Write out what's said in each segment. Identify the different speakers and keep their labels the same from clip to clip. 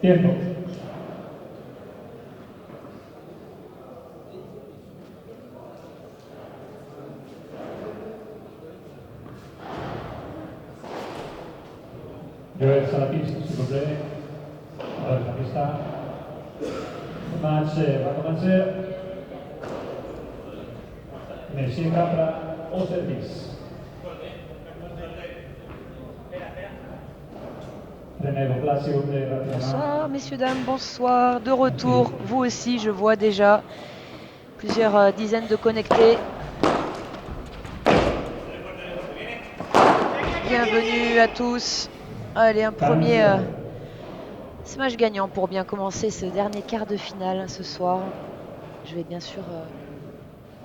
Speaker 1: Tiempo. Joël sur la piste, s'il vous plaît. Joël la pista. Le match va commencer. Monsieur Capra au service. Prenez vos places, s'il vous plaît, rapidement.
Speaker 2: Bonsoir messieurs, dames, bonsoir. De retour, vous aussi, je vois déjà plusieurs dizaines de connectés. Bienvenue à tous. Allez, un premier smash gagnant pour bien commencer ce dernier quart de finale ce soir. Je vais bien sûr,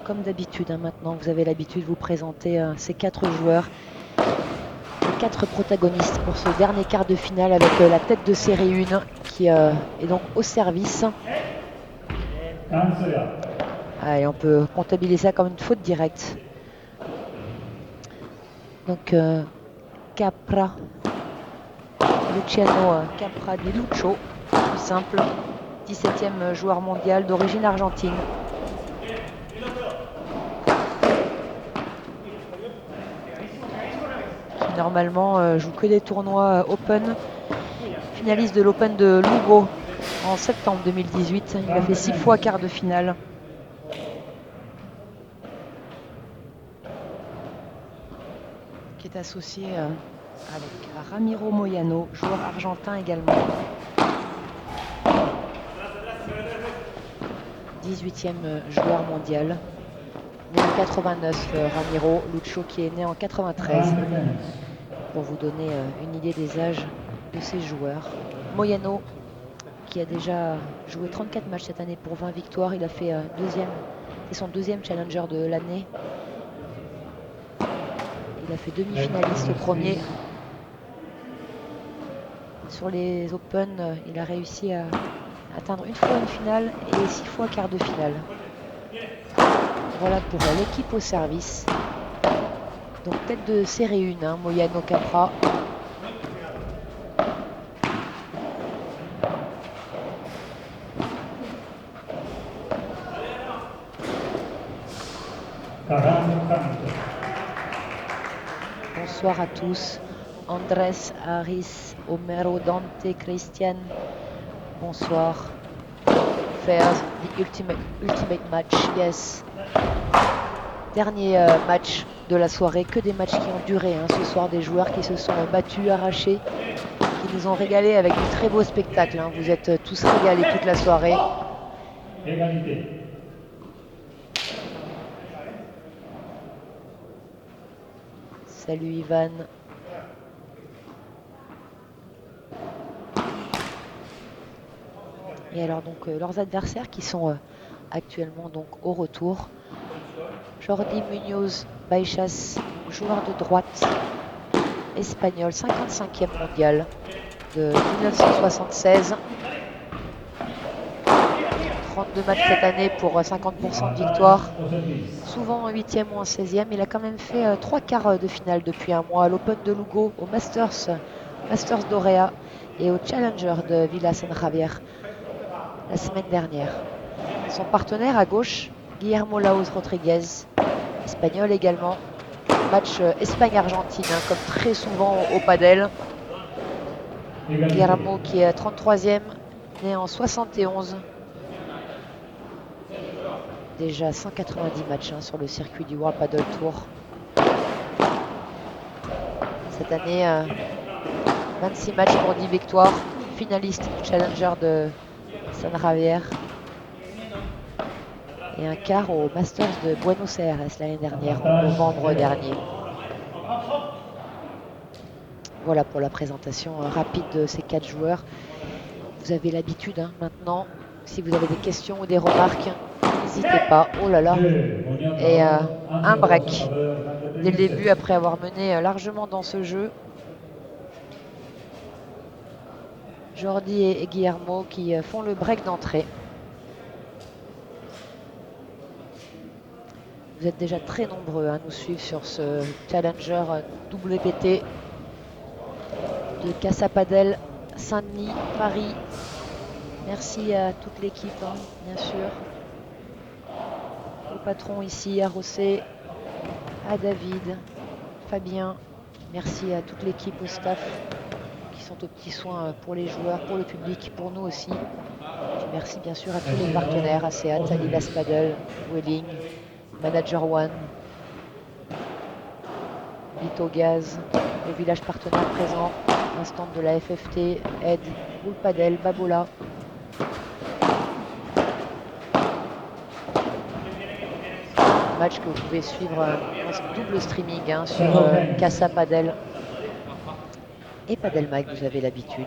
Speaker 2: comme d'habitude, maintenant, vous avez l'habitude de vous présenter ces 4 joueurs. Les 4 protagonistes pour ce dernier quart de finale avec la tête de série 1 qui est donc au service. Allez, on peut comptabiliser ça comme une faute directe. Donc Capra, Luciano Capra di Lucio, plus simple, 17e joueur mondial d'origine argentine. Qui normalement joue que des tournois Open, finaliste de l'Open de Lugo en septembre 2018. Il a fait 6 fois quart de finale. Qui est associé avec Ramiro Moyano, joueur argentin également. 18e joueur mondial. Né en 89, Ramiro. Lucio qui est né en 93. Pour vous donner une idée des âges de ces joueurs. Moyano qui a déjà joué 34 matchs cette année pour 20 victoires. Il a fait c'est son deuxième challenger de l'année. Il a fait demi-finaliste au premier. Sur les Open, il a réussi à atteindre une fois une finale et 6 fois quart de finale. Voilà pour l'équipe au service. Donc tête de série 1, Moyano Capra. Bonsoir à tous. Andrés, Aris, Homero, Dante, Christian. Bonsoir. Fairs, the ultimate match, yes. Dernier match de la soirée, que des matchs qui ont duré ce soir, des joueurs qui se sont battus, arrachés, qui nous ont régalés avec de très beaux spectacles. Vous êtes tous régalés toute la soirée.
Speaker 1: Égalité.
Speaker 2: Salut Ivan. Et alors donc leurs adversaires qui sont actuellement donc au retour. Jordi Munoz Baixas, joueur de droite espagnol, 55e mondial de 1976. 32 matchs cette année pour 50% de victoire. Souvent en 8e ou en 16e. Il a quand même fait 3 quarts de finale depuis un mois à l'Open de Lugo, au Masters d'Orea et au Challenger de Villa San Javier la semaine dernière. Son partenaire à gauche, Guillermo Laos Rodriguez, espagnol également. Match Espagne-Argentine, comme très souvent au padel. Guillermo qui est 33e, né en 71. Déjà 190 matchs sur le circuit du World Padel Tour. Cette année, 26 matchs pour 10 victoires. Finaliste du Challenger de San Javier. Et un quart au Masters de Buenos Aires l'année dernière, en novembre dernier. Voilà pour la présentation rapide de ces 4 joueurs. Vous avez l'habitude maintenant, si vous avez des questions ou des remarques, n'hésitez pas. Oh là là. Et un break dès le début après avoir mené largement dans ce jeu. Jordi et Guillermo qui font le break d'entrée. Vous êtes déjà très nombreux à nous suivre sur ce Challenger WPT de Casa Padel, Saint-Denis, Paris, Merci à toute l'équipe, hein, bien sûr. Au patron ici, à Rossé, à David, Fabien. Merci à toute l'équipe, au staff qui sont aux petits soins pour les joueurs, pour le public, pour nous aussi. Puis merci bien sûr à tous les partenaires, à Seat, à Lilas Paddle, Welling, Manager One, Vito Gaz, le village partenaire présent, un stand de la FFT, Ed, Boule Padel, Babola. Un match que vous pouvez suivre en double streaming hein, sur Casa Padel et Padel Mag, vous avez l'habitude.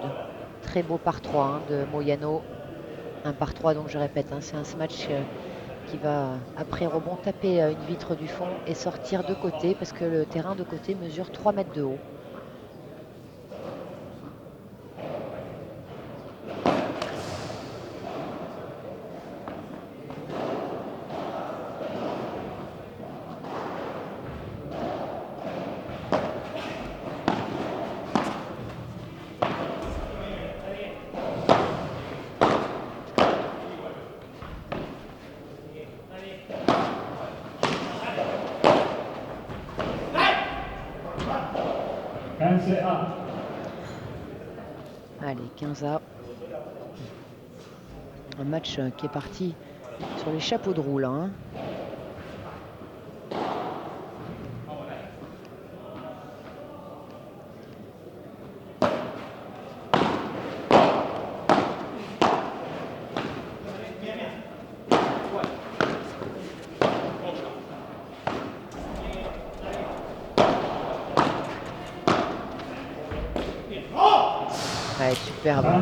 Speaker 2: Très beau par 3 hein, de Moyano. Un par 3, donc je répète, hein, c'est un match qui va après rebond taper une vitre du fond et sortir de côté parce que le terrain de côté mesure 3 mètres de haut. Allez, 15A. Un match qui est parti sur les chapeaux de roue là. Hein. Ouais,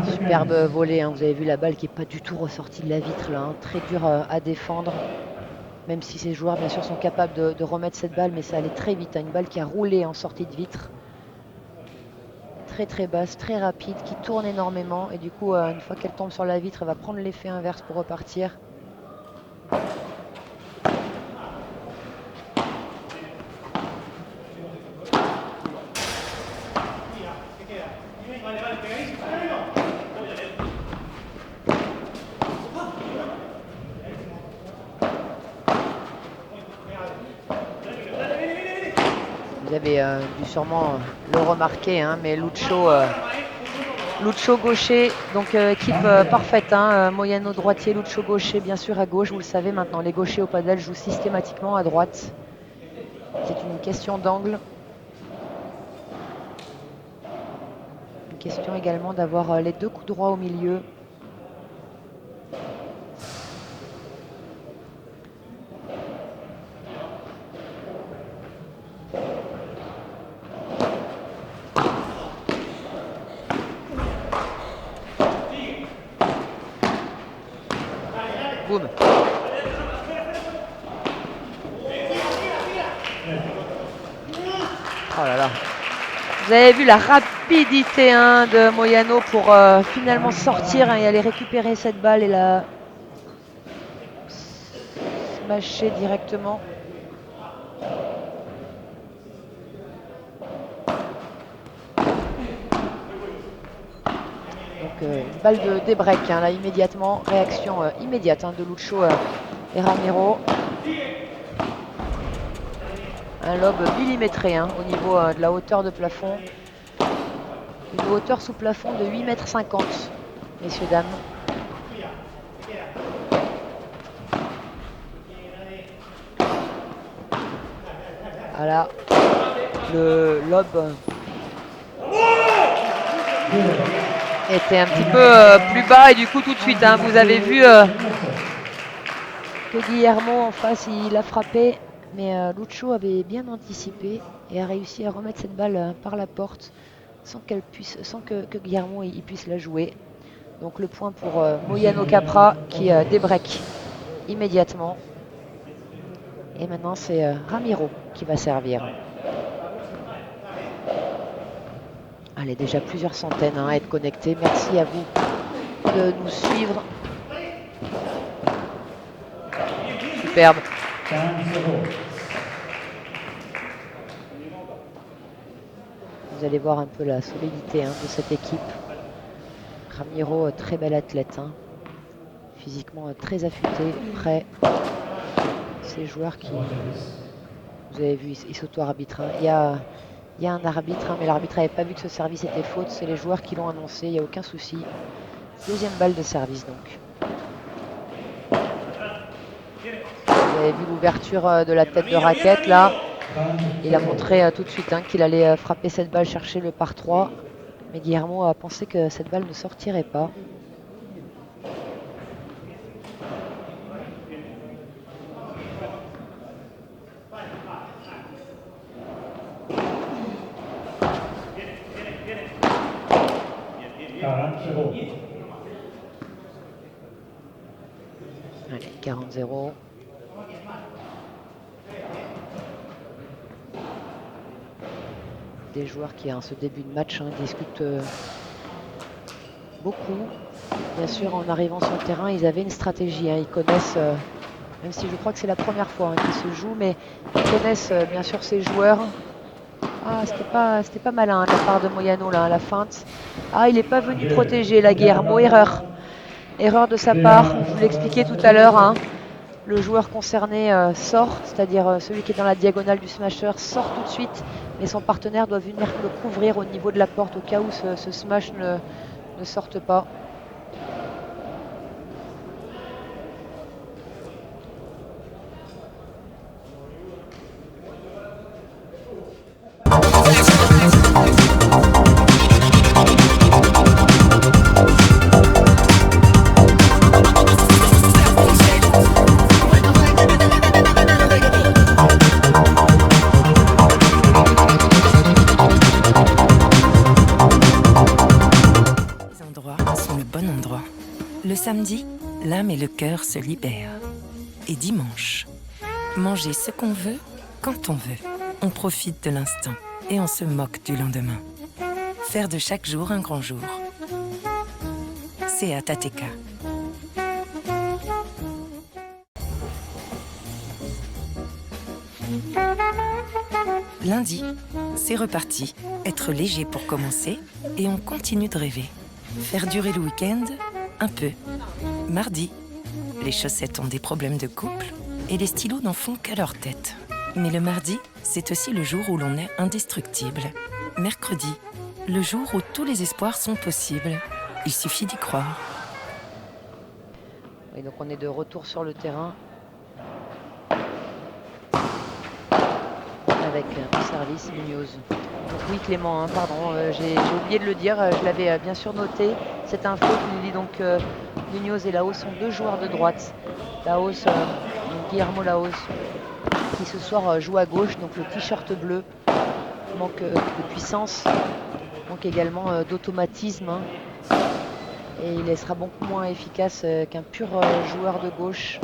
Speaker 2: superbe volée. Hein. Vous avez vu la balle qui n'est pas du tout ressortie de la vitre là. Hein. Très dur à défendre. Même si ces joueurs, bien sûr, sont capables de remettre cette balle, mais ça allait très vite. Hein. Une balle qui a roulé en sortie de vitre. Très très basse, très rapide, qui tourne énormément. Et du coup, une fois qu'elle tombe sur la vitre, elle va prendre l'effet inverse pour repartir. Vous avez dû sûrement le remarquer, hein, mais Lucho gaucher, donc équipe parfaite. Hein, Moyano droitier, Lucho gaucher, bien sûr à gauche. Vous le savez maintenant, les gauchers au padel jouent systématiquement à droite. C'est une question d'angle. Une question également d'avoir les deux coups droits au milieu. Boum. Oh là là. Vous avez vu la rapidité hein, de Moyano pour finalement sortir hein, et aller récupérer cette balle et la smasher directement. Donc une balle de débreak hein, là immédiatement, réaction immédiate hein, de Lucho et Ramiro. Un lob millimétré hein, au niveau de la hauteur de plafond. Une hauteur sous plafond de 8,50 m, messieurs, dames. Voilà, le lob était un petit peu plus bas et du coup tout de suite, hein, vous avez vu que Guillermo en face, il a frappé. Mais Lucho avait bien anticipé et a réussi à remettre cette balle par la porte sans que Guillermo il puisse la jouer. Donc le point pour Moyano Capra qui débreak immédiatement. Et maintenant c'est Ramiro qui va servir. Allez, déjà plusieurs centaines hein, à être connectés. Merci à vous de nous suivre. Superbe. Vous allez voir un peu la solidité hein, de cette équipe. Ramiro, très bel athlète. Hein. Physiquement très affûté, prêt. Ces joueurs qui, vous avez vu, ils s'auto-arbitrent. Hein. Il y a un arbitre, hein, mais l'arbitre n'avait pas vu que ce service était faute. C'est les joueurs qui l'ont annoncé, il n'y a aucun souci. Deuxième balle de service donc. Vous avez vu l'ouverture de la tête de raquette là. Il a montré tout de suite hein, qu'il allait frapper cette balle, chercher le par 3. Mais Guillermo a pensé que cette balle ne sortirait pas. Allez, 40-0. Des joueurs qui, en ce début de match, hein, discutent beaucoup. Bien sûr, en arrivant sur le terrain, ils avaient une stratégie. Hein, ils connaissent, même si je crois que c'est la première fois hein, qu'ils se jouent, mais ils connaissent bien sûr ces joueurs. Ah, c'était pas malin hein, de la part de Moyano là, à la feinte. Ah, il n'est pas venu protéger la Guillermo, erreur. Erreur de sa part, je vous l'expliquais tout à l'heure. Hein. Le joueur concerné sort, c'est-à-dire celui qui est dans la diagonale du smasher sort tout de suite, mais son partenaire doit venir le couvrir au niveau de la porte au cas où ce smash ne sorte pas.
Speaker 3: Le samedi, l'âme et le cœur se libèrent. Et dimanche, manger ce qu'on veut, quand on veut. On profite de l'instant et on se moque du lendemain. Faire de chaque jour un grand jour. C'est à Tateka. Lundi, c'est reparti. Être léger pour commencer et on continue de rêver. Faire durer le week-end, un peu. Mardi, les chaussettes ont des problèmes de couple et les stylos n'en font qu'à leur tête. Mais le mardi, c'est aussi le jour où l'on est indestructible. Mercredi, le jour où tous les espoirs sont possibles. Il suffit d'y croire.
Speaker 2: Et donc on est de retour sur le terrain. Avec un service Munoz. Donc oui Clément, hein, pardon, j'ai oublié de le dire, je l'avais bien sûr noté. Cette info qui nous dit donc Munoz et Laos sont deux joueurs de droite. Laos, Guillermo Laos, qui ce soir joue à gauche, donc le t-shirt bleu. Manque de puissance, manque également d'automatisme. Hein. Et il sera beaucoup moins efficace qu'un pur joueur de gauche.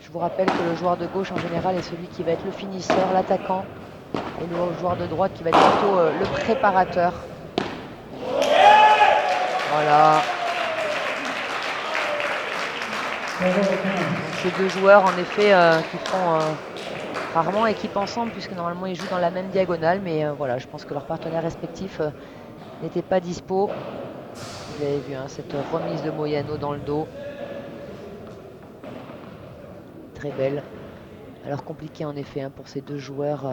Speaker 2: Je vous rappelle que le joueur de gauche en général est celui qui va être le finisseur, l'attaquant. Et le joueur de droite qui va être plutôt le préparateur. Voilà. Ces deux joueurs en effet qui font rarement équipe ensemble puisque normalement ils jouent dans la même diagonale. Mais voilà, je pense que leurs partenaires respectifs n'étaient pas dispo. Vous avez vu hein, cette remise de Moyano dans le dos. Très belle. Alors compliqué en effet hein, pour ces deux joueurs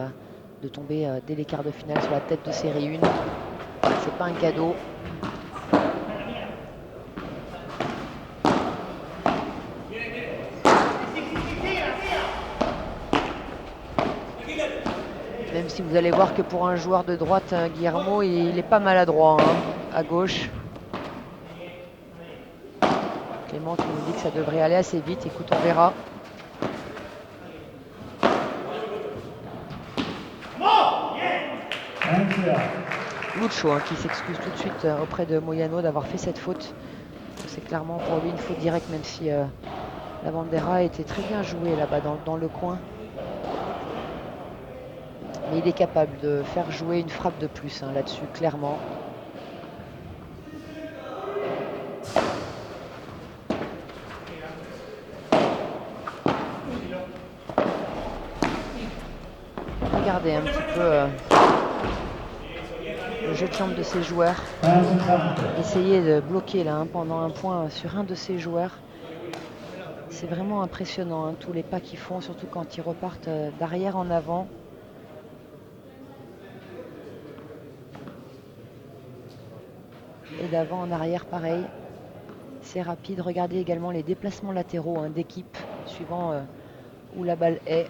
Speaker 2: de tomber dès les quarts de finale sur la tête de série 1. C'est pas un cadeau. Même si vous allez voir que pour un joueur de droite, Guillermo, il est pas maladroit hein, à gauche. Clément qui nous dit que ça devrait aller assez vite. Écoute, on verra. Lucho hein, qui s'excuse tout de suite auprès de Moyano d'avoir fait cette faute. C'est clairement pour lui une faute directe, même si la bandera était très bien jouée là-bas dans le coin. Mais il est capable de faire jouer une frappe de plus hein, là-dessus, clairement. Regardez un petit peu le jeu de jambes de ces joueurs. Essayer de bloquer là hein, pendant un point sur un de ces joueurs. C'est vraiment impressionnant, hein, tous les pas qu'ils font, surtout quand ils repartent d'arrière en avant. Et d'avant en arrière, pareil. C'est rapide. Regardez également les déplacements latéraux, hein, d'équipe, suivant où la balle est.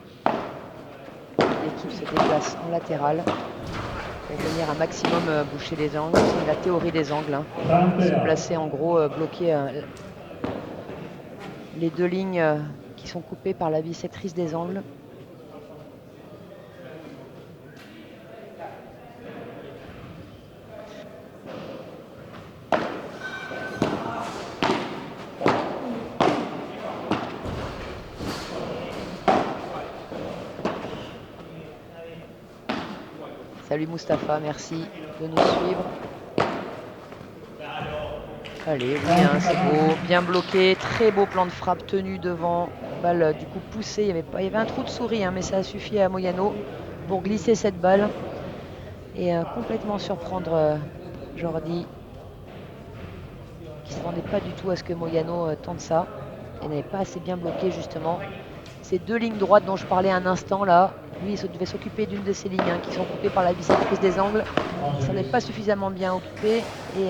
Speaker 2: L'équipe se déplace en latéral pour venir un maximum boucher les angles. C'est la théorie des angles, hein. Se placer en gros, bloquer les deux lignes qui sont coupées par la bisectrice des angles. Salut Mustapha, merci de nous suivre. Allez, oui, hein, c'est beau, bien bloqué, très beau plan de frappe tenu devant, balle du coup poussée, il y avait un trou de souris, hein, mais ça a suffi à Moyano pour glisser cette balle et complètement surprendre Jordi, qui ne s'attendait pas du tout à ce que Moyano tente ça et n'avait pas assez bien bloqué justement. Ces deux lignes droites dont je parlais un instant là, lui il devait s'occuper d'une de ces lignes, hein, qui sont coupées par la bisectrice des angles. Il s'en est pas suffisamment bien occupé et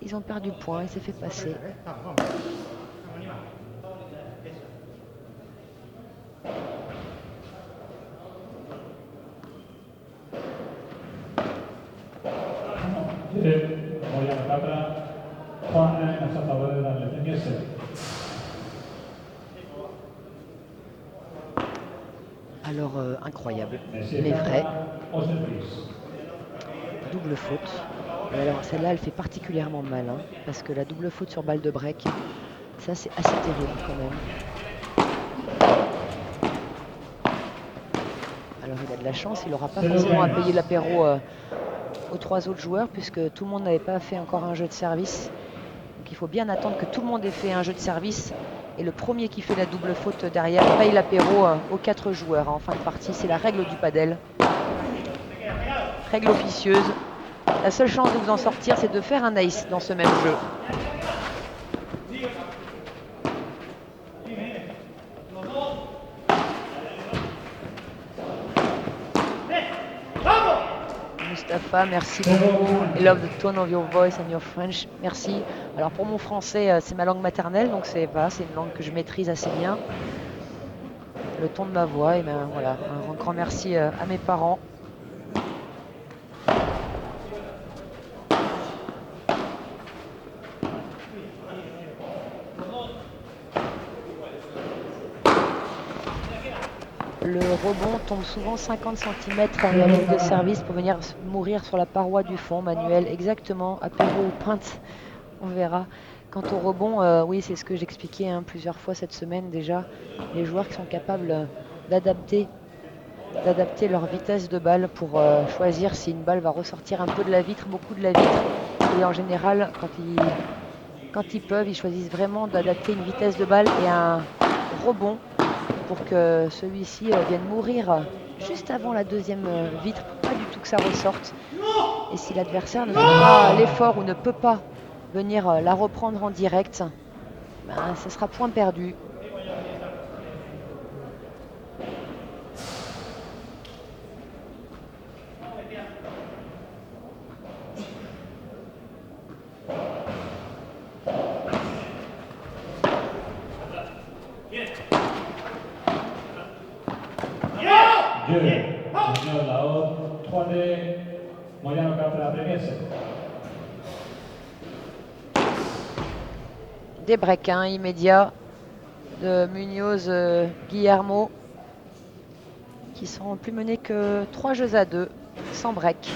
Speaker 2: ils ont perdu point, il s'est fait passer.
Speaker 1: Moyano 4, 3-1 a favore dell'Ateniese.
Speaker 2: Alors incroyable, mais vrai. Double faute. Et alors celle-là, elle fait particulièrement mal, hein, parce que la double faute sur balle de break, ça c'est assez terrible quand même. Alors il a de la chance, il n'aura pas forcément à payer l'apéro aux trois autres joueurs, puisque tout le monde n'avait pas fait encore un jeu de service. Donc il faut bien attendre que tout le monde ait fait un jeu de service. Et le premier qui fait la double faute derrière paye l'apéro aux 4 joueurs en fin de partie. C'est la règle du padel. Règle officieuse. La seule chance de vous en sortir, c'est de faire un ace dans ce même jeu. Mustapha, merci beaucoup. I love the tone of your voice and your French. Merci. Alors pour mon français, c'est ma langue maternelle, donc c'est une langue que je maîtrise assez bien. Le ton de ma voix, et ben voilà, un grand merci à mes parents. Le rebond tombe souvent 50 cm à la ligne de service pour venir mourir sur la paroi du fond. Manuel, exactement, apéro ou pinte, on verra. Quant au rebond, oui, c'est ce que j'expliquais plusieurs fois cette semaine déjà. Les joueurs qui sont capables d'adapter leur vitesse de balle pour choisir si une balle va ressortir un peu de la vitre, beaucoup de la vitre. Et en général, quand ils peuvent, ils choisissent vraiment d'adapter une vitesse de balle et un rebond pour que celui-ci vienne mourir juste avant la deuxième vitre, pour pas du tout que ça ressorte. Et si l'adversaire ne fait pas l'effort ou ne peut pas venir la reprendre en direct, ben, ce sera point perdu. Des breaks immédiats de Munoz Guillermo, qui seront plus menés que 3 jeux à 2 sans break.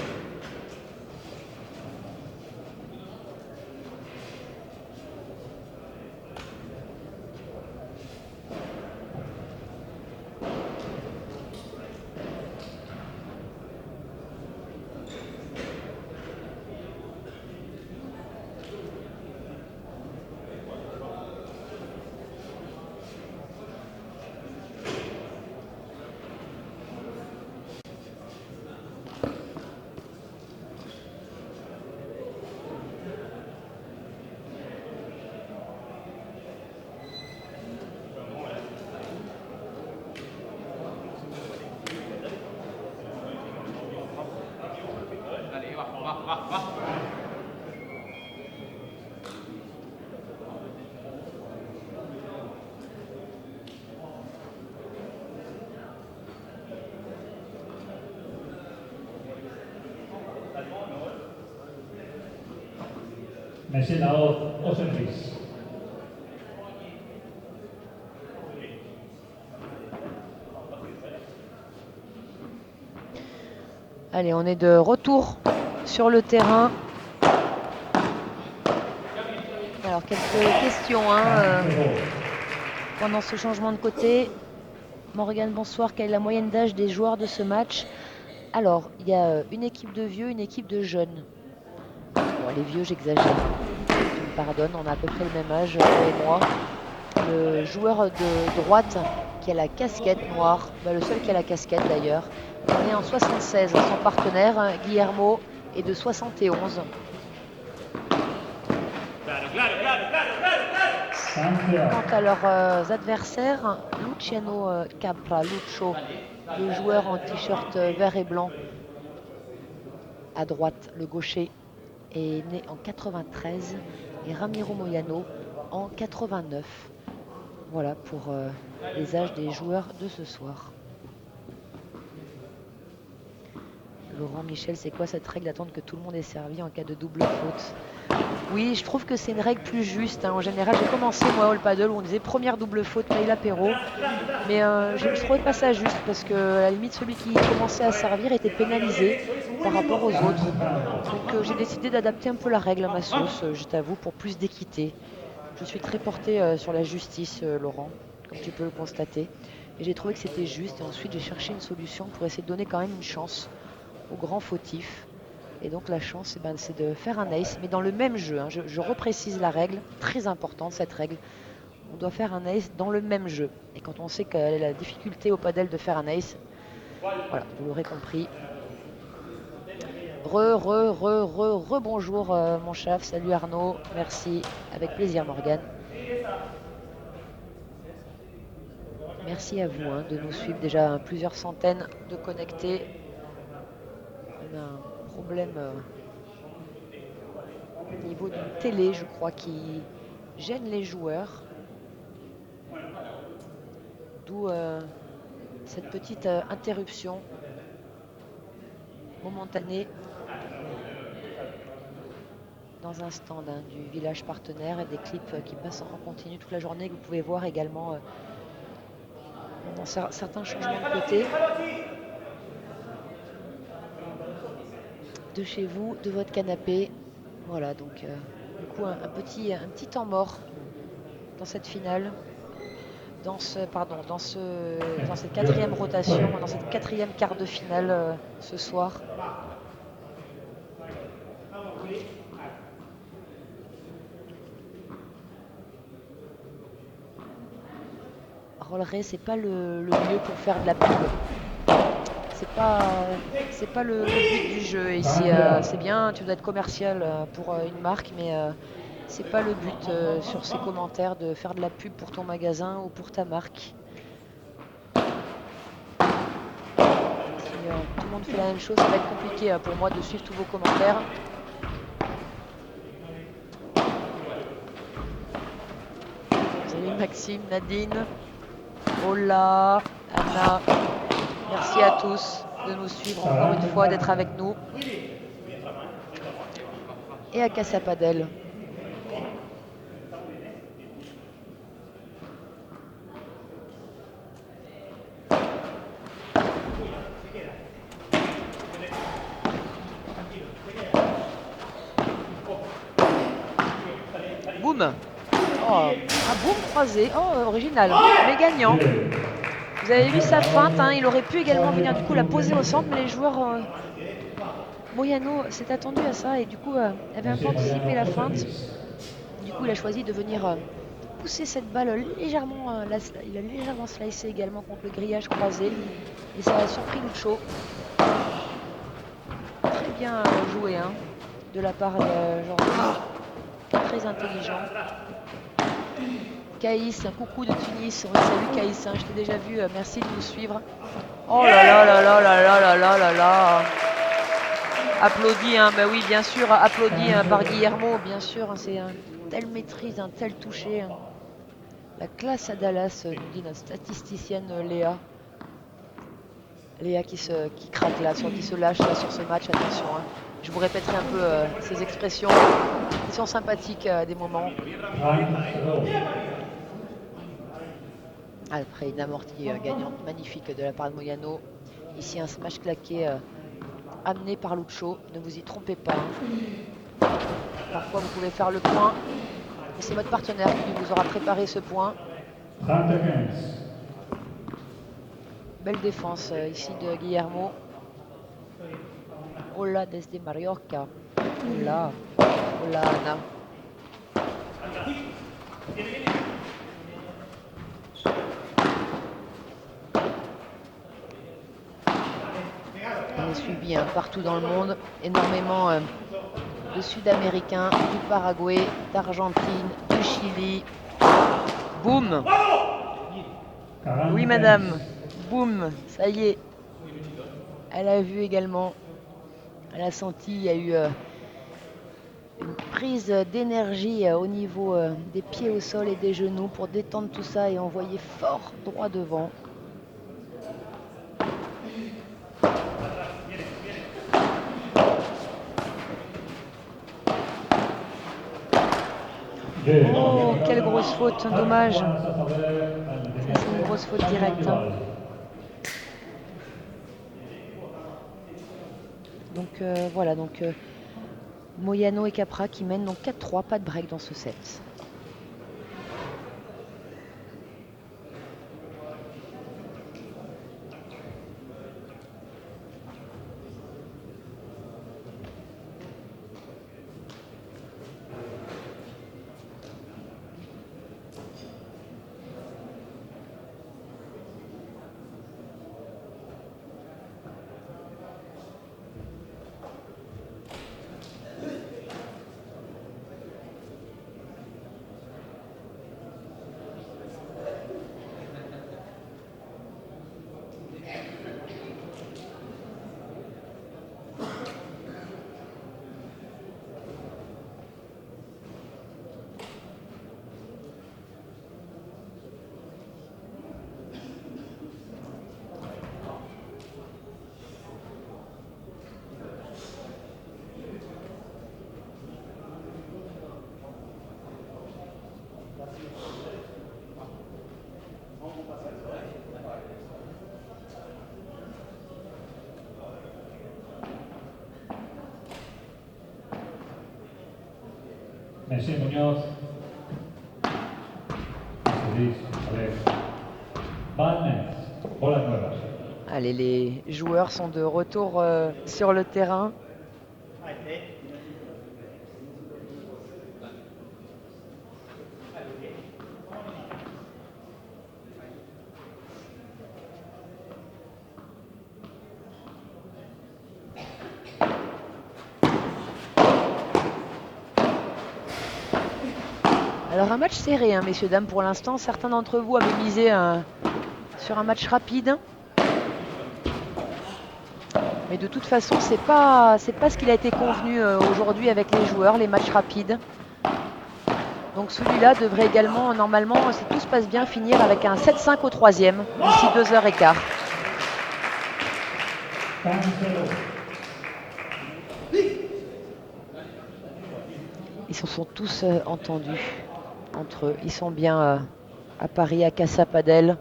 Speaker 1: Machine out au service.
Speaker 2: Allez, on est de retour sur le terrain. Alors, quelques questions pendant ce changement de côté. Morgane, bonsoir. Quelle est la moyenne d'âge des joueurs de ce match? Alors, il y a une équipe de vieux, une équipe de jeunes. Bon, les vieux, j'exagère. Tu me pardonnes, on a à peu près le même âge, toi et moi. Le joueur de droite qui a la casquette noire, le seul qui a la casquette d'ailleurs, on est en 76. Son partenaire, Guillermo, est de 71. Quant à leurs adversaires, Luciano Capra, Lucho, le joueur en t-shirt vert et blanc, à droite, le gaucher, est né en 93 et Ramiro Moyano en 89. Voilà pour les âges des joueurs de ce soir. Laurent Michel, c'est quoi cette règle d'attendre que tout le monde est servi en cas de double faute? Oui, je trouve que c'est une règle plus juste. En général, j'ai commencé moi au paddle où on disait première double faute, paye l'apéro. Mais je ne trouvais pas ça juste parce que à la limite, celui qui commençait à servir était pénalisé par rapport aux autres. Donc j'ai décidé d'adapter un peu la règle à ma sauce, je t'avoue, pour plus d'équité. Je suis très portée sur la justice, Laurent, comme tu peux le constater. Et j'ai trouvé que c'était juste. Et ensuite, j'ai cherché une solution pour essayer de donner quand même une chance aux grands fautifs. Et donc la chance, c'est de faire un ace, mais dans le même jeu. Je reprécise la règle, très importante cette règle. On doit faire un ace dans le même jeu. Et quand on sait quelle est la difficulté au padel de faire un ace, voilà, vous l'aurez compris. Bonjour mon chef, salut Arnaud, merci, avec plaisir Morgane. Merci à vous de nous suivre, déjà plusieurs centaines de connectés. On a un problème au niveau d'une télé, je crois, qui gêne les joueurs. D'où cette petite interruption momentanée dans un stand du village partenaire et des clips qui passent en continu toute la journée que vous pouvez voir également dans certains changements de côté. De chez vous, de votre canapé. Voilà, donc du coup un petit temps mort dans cette finale, dans cette quatrième rotation, dans cette quatrième quart de finale ce soir. Rolleray, c'est pas le lieu pour faire de la pub. C'est pas le but du jeu ici. C'est bien, tu dois être commercial pour une marque, mais c'est pas le but sur ces commentaires de faire de la pub pour ton magasin ou pour ta marque. Si tout le monde fait la même chose, ça va être compliqué pour moi de suivre tous vos commentaires. Salut Maxime, Nadine, Ola, Anna. Merci à tous de nous suivre encore une fois, d'être avec nous. Et à Casa Padel. Boum. Oh, un boum croisé. Oh, original, mais gagnant. Vous avez vu sa feinte, il aurait pu également venir du coup la poser au centre, mais les joueurs Moyano s'est attendu à ça et du coup avait un peu anticipé la feinte. Du coup il a choisi de venir pousser cette balle légèrement, il a légèrement slicé également contre le grillage croisé et ça a surpris Lucho. Très bien joué de la part de Jordan, très intelligent. Caïs, un coucou de Tunis. Salut Caïs, je t'ai déjà vu, merci de nous suivre. Oh là là là là là là là là là là. Applaudi, hein, bah oui, bien sûr, applaudi hein, par Guillermo, bien sûr. Hein, c'est une telle maîtrise, un tel toucher. Hein. La classe à Dallas, nous dit notre statisticienne Léa. Léa qui craque là, qui se lâche là, sur ce match, attention. Hein. Je vous répéterai un peu ces expressions qui sont sympathiques à des moments. Après une amortie gagnante magnifique de la part de Moyano. Ici un smash claqué amené par Lucho. Ne vous y trompez pas. Hein. Parfois vous pouvez faire le point. Mais c'est votre partenaire qui vous aura préparé ce point. Belle défense ici de Guillermo. Hola desde Mallorca. Hola. Hola Anna. On est suivi hein, partout dans le monde. Énormément de Sud-Américains, du Paraguay, d'Argentine, du Chili. Boum. Oui madame. Boum. Ça y est. Elle a vu également. Elle a senti, il y a eu une prise d'énergie au niveau des pieds au sol et des genoux pour détendre tout ça et envoyer fort droit devant. Oh, quelle grosse faute, dommage. Ça, c'est une grosse faute directe. Hein. Donc voilà, donc Moyano et Capra qui mènent donc 4-3, pas de break dans ce set.
Speaker 1: Merci Muñoz.
Speaker 2: Allez, les joueurs sont de retour sur le terrain. Alors un match serré, hein, messieurs, dames, pour l'instant. Certains d'entre vous avaient misé sur un match rapide. Mais de toute façon, c'est pas ce qu'il a été convenu aujourd'hui avec les joueurs, les matchs rapides. Donc celui-là devrait également, normalement, si tout se passe bien, finir avec un 7-5 au troisième, d'ici 2h15. Ils se sont tous entendus entre eux. Ils sont bien à Paris, à Casa Padel.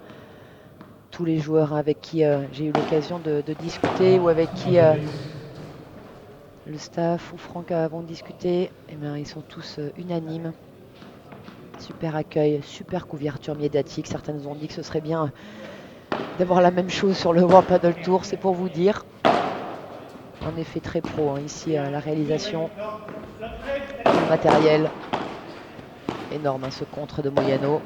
Speaker 2: Tous les joueurs avec qui j'ai eu l'occasion de discuter ou avec qui le staff ou Franck avons discuté, eh bien, ils sont tous unanimes. Super accueil, super couverture médiatique. Certains nous ont dit que ce serait bien d'avoir la même chose sur le World Padel Tour, c'est pour vous dire. En effet, très pro hein, ici, la réalisation, le matériel. Énorme hein, ce contre de Moyano.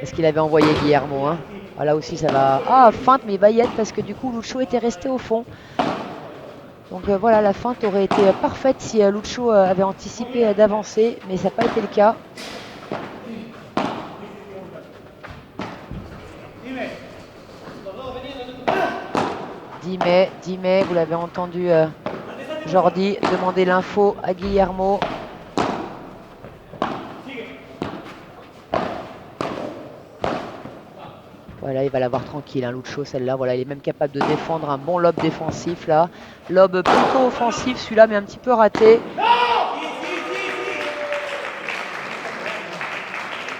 Speaker 2: Est-ce qu'il avait envoyé Guillermo hein. Là aussi ça va. Ah, feinte, mais il va y être parce que du coup Lucho était resté au fond. Donc voilà, la feinte aurait été parfaite si Lucho avait anticipé d'avancer, mais ça n'a pas été le cas. « 10 mai, vous l'avez entendu Jordi, demandez l'info à Guillermo. Voilà, il va l'avoir tranquille, hein, Lucho, celle-là. Voilà, il est même capable de défendre un bon lob défensif, là. Lob plutôt offensif, celui-là, mais un petit peu raté.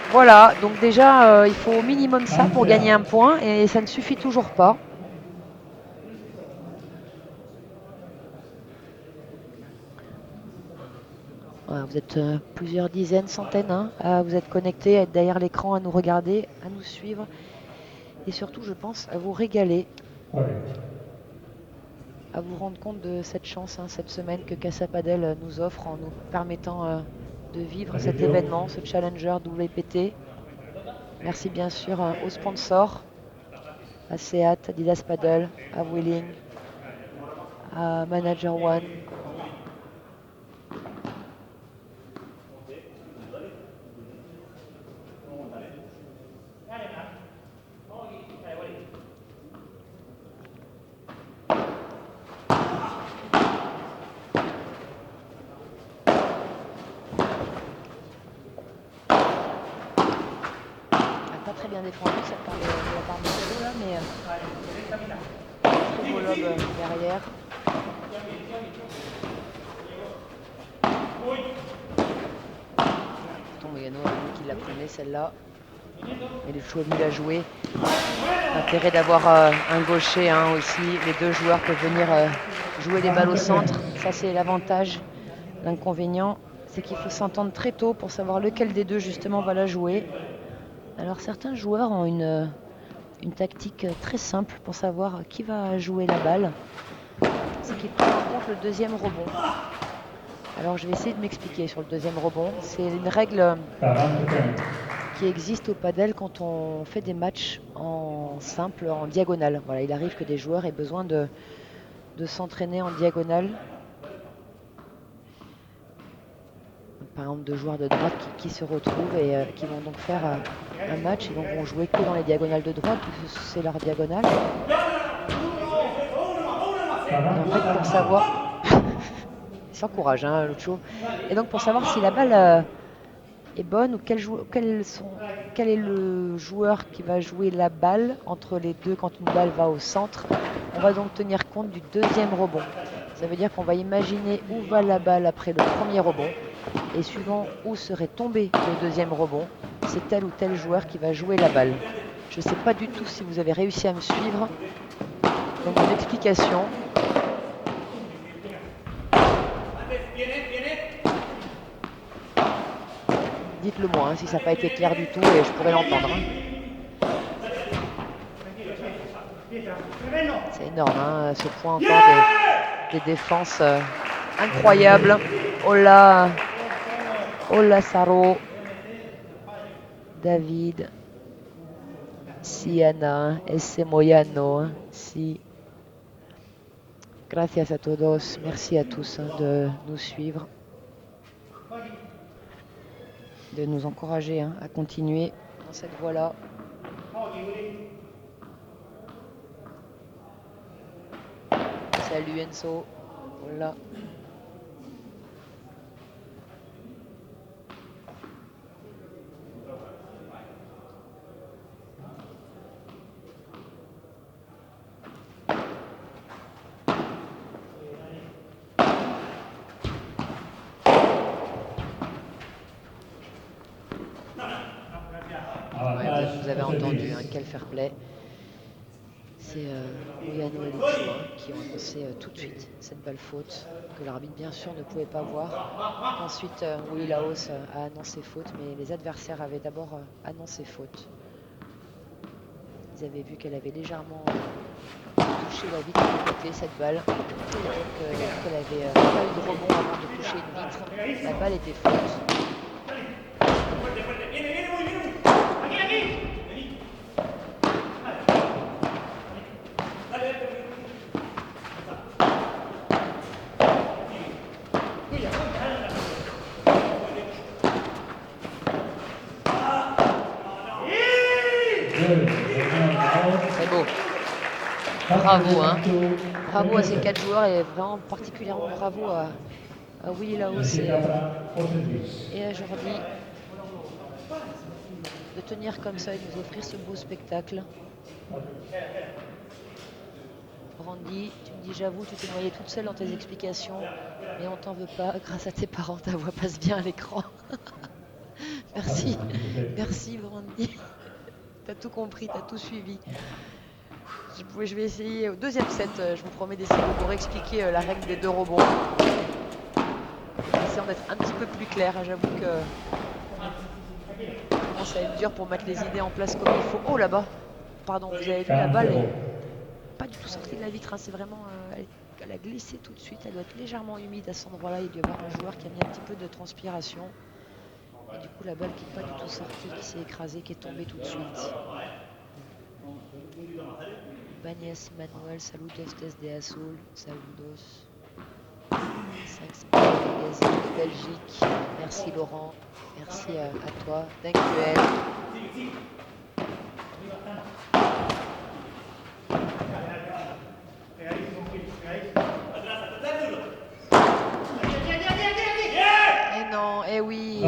Speaker 2: Voilà, donc déjà, il faut au minimum ça pour gagner un point, et ça ne suffit toujours pas. Voilà, vous êtes plusieurs dizaines, centaines, hein, vous êtes connectés, à être derrière l'écran, à nous regarder, à nous suivre. Et surtout, je pense, à vous régaler. À vous rendre compte de cette chance, hein, cette semaine que Casa Padel nous offre en nous permettant de vivre cet événement, ce Challenger WPT. Merci bien sûr aux sponsors, à Seat, Adidas Padel, à Wheeling, à Manager One. Très bien défendu cette part de la part de Lucho là, mais très beau lob derrière. Moyano a vu qu'il la prenait celle-là. Et Lucho a mis la jouer. L'intérêt d'avoir un gaucher hein, aussi. Les deux joueurs peuvent venir jouer les balles au centre. Ça c'est l'avantage. L'inconvénient, c'est qu'il faut s'entendre très tôt pour savoir lequel des deux justement va la jouer. Alors certains joueurs ont une tactique très simple pour savoir qui va jouer la balle. C'est qu'ils prennent en compte le deuxième rebond. Alors je vais essayer de m'expliquer sur le deuxième rebond. C'est une règle qui existe au padel quand on fait des matchs en simple, en diagonale. Voilà, il arrive que des joueurs aient besoin de s'entraîner en diagonale. Par exemple, deux joueurs de droite qui se retrouvent et qui vont donc faire un match et donc vont jouer que dans les diagonales de droite, puisque c'est leur diagonale. Et en fait, pour savoir... Il s'encourage, hein, Lucho. Et donc, pour savoir si la balle est bonne ou quel est le joueur qui va jouer la balle entre les deux quand une balle va au centre, on va donc tenir compte du deuxième rebond. Ça veut dire qu'on va imaginer où va la balle après le premier rebond. Et suivant où serait tombé le deuxième rebond, c'est tel ou tel joueur qui va jouer la balle. Je ne sais pas du tout si vous avez réussi à me suivre dans mon explication. Dites-le moi hein, si ça n'a pas été clair du tout et je pourrais l'entendre. Hein. C'est énorme, hein, ce point encore des défenses incroyables. Ola Saro, David, Siana, S. Moyano, si. Gracias a todos, merci à tous hein, de nous suivre, de nous encourager hein, à continuer dans cette voie-là. Salut Enzo, voilà. Vous avez entendu, hein, quel fair play. C'est Moyano et Lucho hein, qui ont annoncé tout de suite cette balle faute, que l'arbitre bien sûr ne pouvait pas voir. Ensuite, Willy Laos a annoncé faute, mais les adversaires avaient d'abord annoncé faute. Ils avaient vu qu'elle avait légèrement touché la vitre de côté, cette balle. Donc, qu'elle avait pas eu de rebond avant de toucher une vitre. La balle était faute. C'est beau. Bravo, hein. Bravo à ces 4 joueurs et vraiment particulièrement bravo à Willy Laos et à Jordi de tenir comme ça et de nous offrir ce beau spectacle. Randy, tu me dis j'avoue, tu t'es noyée toute seule dans tes explications, mais on t'en veut pas. Grâce à tes parents, ta voix passe bien à l'écran. Merci, merci Randy. T'as tout compris, t'as tout suivi. Je vais essayer au deuxième set, je vous promets d'essayer de vous réexpliquer la règle des 2 rebonds. Essayons d'être un petit peu plus clair, hein, j'avoue que ça va être dur pour mettre les idées en place comme il faut. Oh là-bas, pardon, vous avez vu la balle est pas du tout sortie de la vitre, hein, c'est vraiment, elle a glissé tout de suite, elle doit être légèrement humide à cet endroit-là, il doit y avoir un joueur qui a mis un petit peu de transpiration. Et du coup la balle qui n'est pas du tout sortie, qui s'est écrasée, qui est tombée tout de suite. Bagnès Manuel, saludos desde Azul, saludos. 5 magazine de Belgique, merci Laurent, merci à toi, Dunkuel. Eh non, eh oui.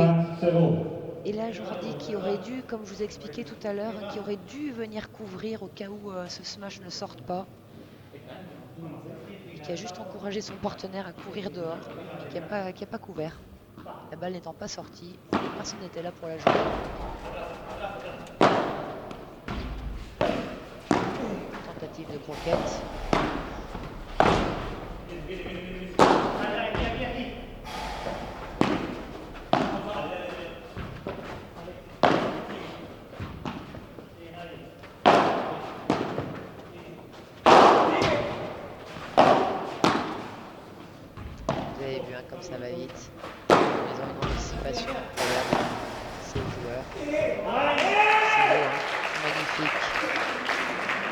Speaker 2: Et là, Jordi qui aurait dû, comme je vous ai expliqué tout à l'heure, qui aurait dû venir couvrir au cas où ce smash ne sorte pas. Et qui a juste encouragé son partenaire à courir dehors et qui n'a pas couvert. La balle n'étant pas sortie, personne n'était là pour la jouer. Tentative de croquette. Comme ça va vite. Ils ont une anticipation incroyable, ces joueurs. C'est beau, hein, magnifique.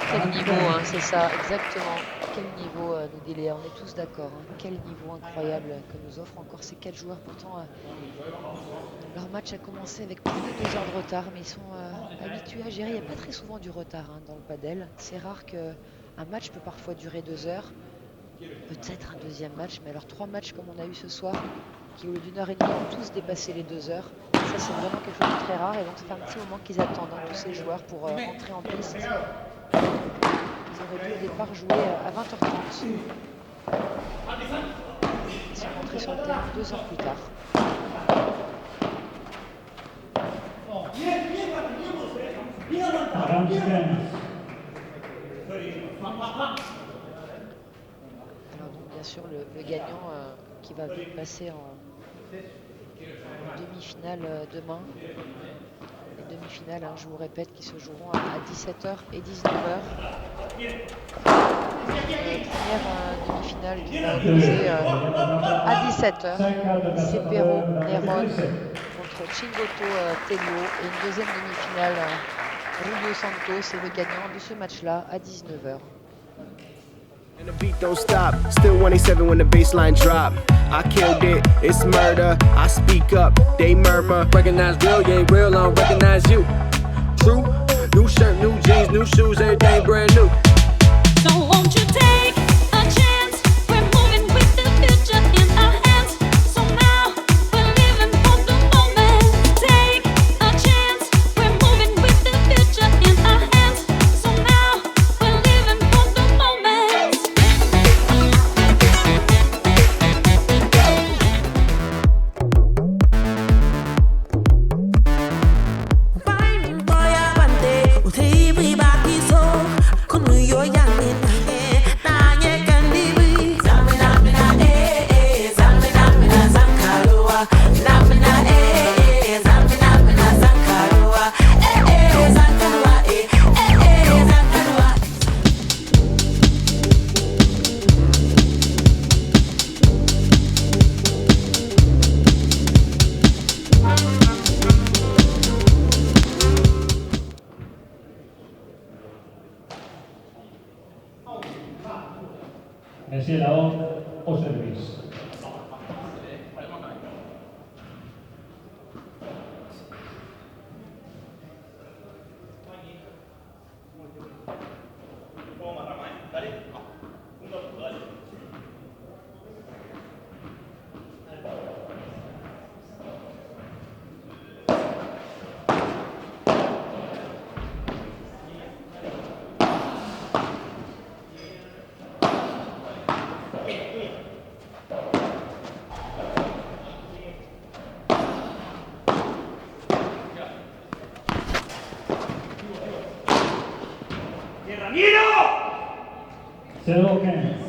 Speaker 2: Quel niveau, hein, c'est ça, exactement. Quel niveau, nous dit Léa, on est tous d'accord. Hein. Quel niveau incroyable que nous offrent encore ces 4 joueurs. Pourtant, leur match a commencé avec plus de 2 heures de retard, mais ils sont habitués à gérer. Il n'y a pas très souvent du retard hein, dans le padel. C'est rare qu'un match peut parfois durer 2 heures. Peut-être un deuxième match, mais alors 3 matchs comme on a eu ce soir, qui au lieu d'1 heure et demie ont tous dépassé les 2 heures. Ça c'est vraiment quelque chose de très rare et donc ça fait un petit moment qu'ils attendent hein, tous ces joueurs pour entrer en piste. Ils auraient dû au départ jouer à 20h30. Ils sont rentrés sur le terrain 2 heures plus tard. Bien sûr, le gagnant qui va passer en demi-finale demain. Les demi-finales, hein, je vous répète, qui se joueront à 17h et 19h. Première demi-finale qui va opposer à 17h. Cepero Neron contre Chingoto Telio. Et une deuxième demi-finale, Rubio Santos. Et le gagnant de ce match-là à 19h.
Speaker 4: And the beat don't stop, still 187 when the baseline drop. I killed it, it's murder, I speak up, they murmur.
Speaker 5: Recognize real, you ain't real, I don't recognize you. True, new shirt, new jeans, new shoes, everything brand new.
Speaker 6: So won't you take a chance, we're moving with the future in our hands. So now, we're living for the moment. Take a chance, we're moving with the future in our hands. So now, we're living for the moment.
Speaker 1: Merci Laon, au service. 0-15.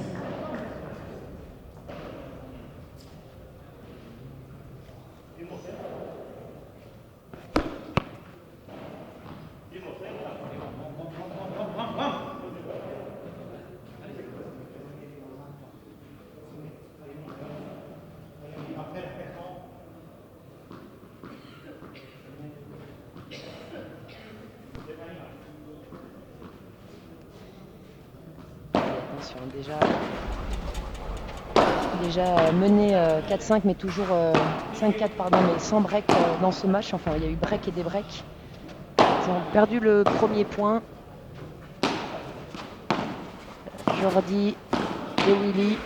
Speaker 2: Attention, déjà mené 4-5, mais toujours 5-4, pardon, mais sans break dans ce match. Enfin, il y a eu break et des breaks. Ils ont perdu le premier point. Jordi et Willy.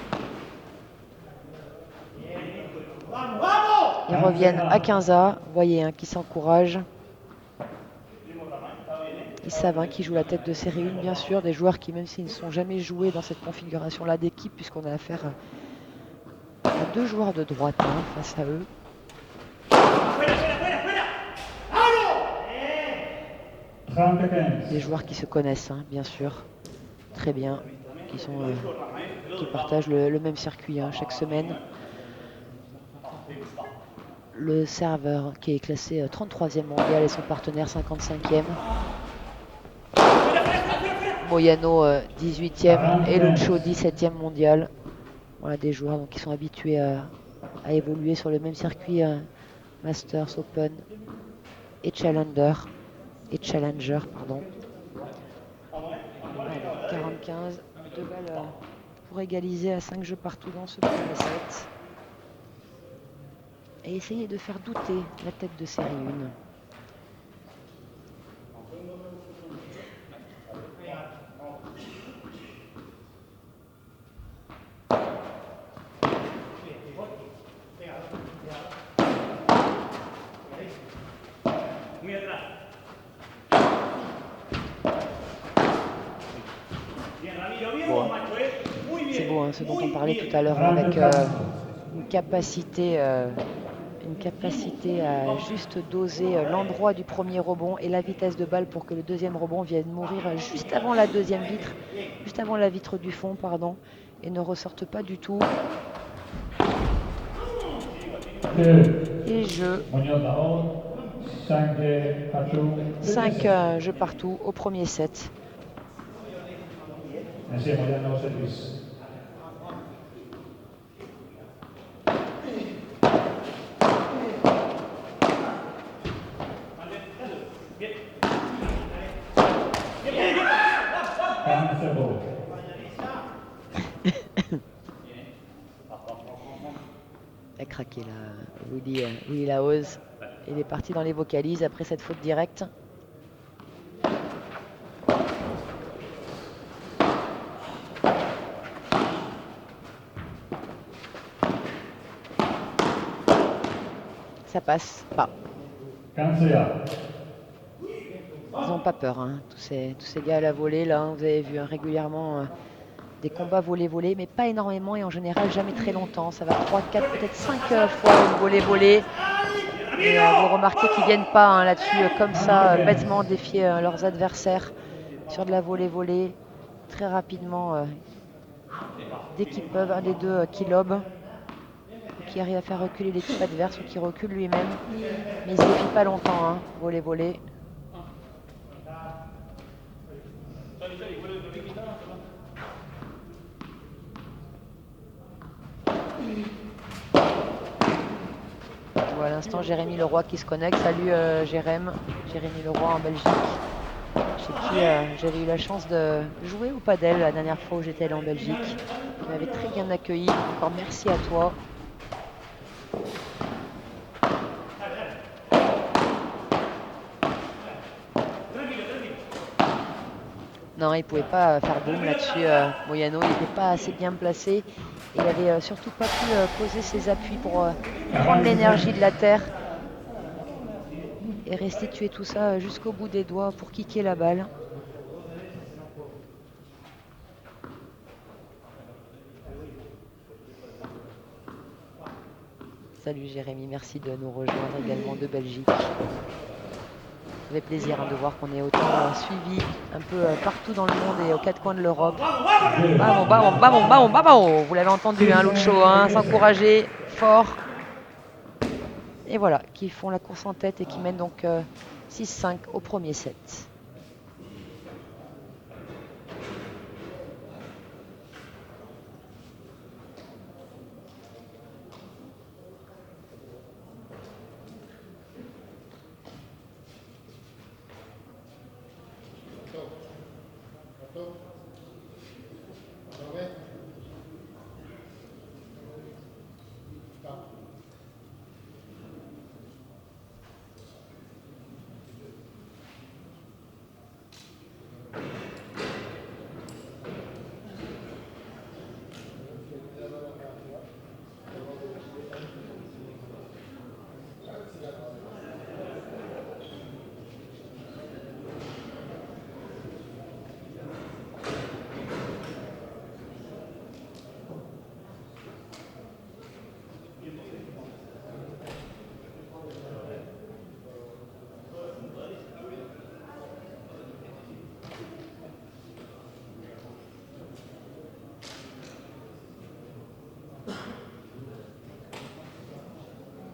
Speaker 2: Ils reviennent à 15A. Vous voyez, hein, qui s'encouragent. Ils savent, hein, qui joue la tête de série 1, bien sûr. Des joueurs qui, même s'ils ne sont jamais joués dans cette configuration-là d'équipe, puisqu'on a affaire à 2 joueurs de droite, hein, face à eux. Des joueurs qui se connaissent, hein, bien sûr, très bien, qui partagent le même circuit, hein, chaque semaine. Le serveur qui est classé 33e mondial et son partenaire 55e. Moyano 18e et Lucho 17e mondial. Voilà des joueurs donc, qui sont habitués à évoluer sur le même circuit Masters, Open et Challenger. Pardon. Allez, 45, 2 balles pour égaliser à 5 jeux partout dans ce premier set. Et essayer de faire douter la tête de série 1. C'est beau, hein, ce dont on parlait tout à l'heure, avec une capacité à juste doser l'endroit du premier rebond et la vitesse de balle pour que le deuxième rebond vienne mourir juste avant la deuxième vitre, juste avant la vitre du fond, pardon, et ne ressorte pas du tout. Et jeu. 5 jeux partout au premier set. Il a craqué là, Willy Lahoz. Il est parti dans les vocalises après cette faute directe. Ça passe pas. Ils n'ont pas peur, hein, tous ces gars à la volée là, vous avez vu, hein, régulièrement des combats volés, mais pas énormément et en général jamais très longtemps. Ça va 3, 4, peut-être 5 fois une volée. Et vous remarquez qu'ils viennent pas, hein, là-dessus comme ça, bêtement défier leurs adversaires sur de la volée très rapidement. Dès qu'ils peuvent, un des deux qui lobe, qui arrive à faire reculer l'équipe adverse ou qui recule lui-même. Mais il ne se défie pas longtemps, hein, volée. À l'instant, Jérémy Leroy qui se connecte. Salut Jérémy Leroy en Belgique. Chez qui j'avais eu la chance de jouer au padel la dernière fois où j'étais allé en Belgique. Tu m'avais très bien accueilli. Encore merci à toi. Non, il ne pouvait pas faire boum là-dessus. Moyano, il n'était pas assez bien placé. Il n'avait surtout pas pu poser ses appuis pour prendre l'énergie de la terre et restituer tout ça jusqu'au bout des doigts pour kicker la balle. Salut Jérémy, merci de nous rejoindre également de Belgique. Ça fait plaisir, hein, de voir qu'on est autant suivi un peu partout dans le monde et aux quatre coins de l'Europe. Bam, bam, bam, bam, bam, bam. Vous l'avez entendu, hein, Lucho, hein, s'encourager fort. Et voilà, qui font la course en tête et qui mènent donc 6-5 au premier set.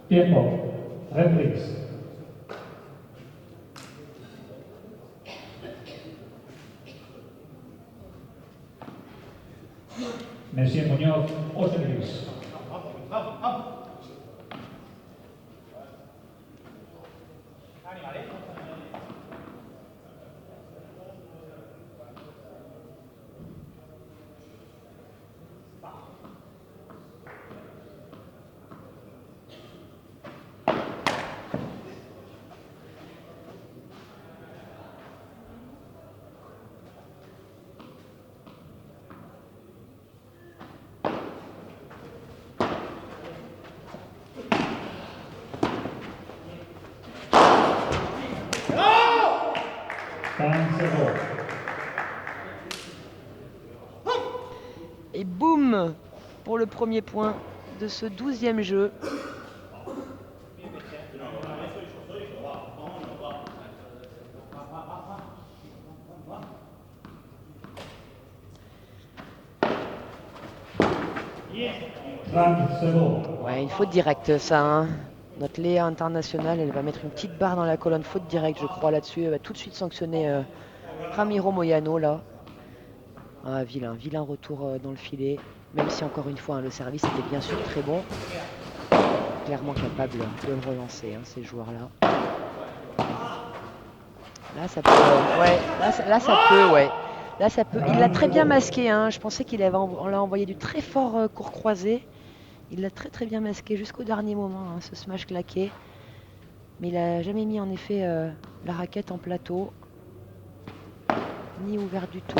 Speaker 1: Tiempo. Referees. Messier Muñoz, au service.
Speaker 2: Et boum, pour le premier point de ce 12e jeu. Ouais, une faute directe, ça. Hein. Notre Léa internationale, elle va mettre une petite barre dans la colonne faute directe, je crois, là-dessus. Elle va tout de suite sanctionner Ramiro Moyano, là. Ah, vilain retour dans le filet. Même si, encore une fois, hein, le service était bien sûr très bon. Clairement capable de le relancer, hein, ces joueurs-là. Là, ça peut... ouais, là, ça peut, ouais. Là, ça peut. Il l'a très bien masqué, hein. Je pensais on l'a envoyé du très fort court croisé. Il l'a très bien masqué jusqu'au dernier moment, hein, ce smash claqué. Mais il n'a jamais mis en effet la raquette en plateau. Ni ouvert du tout.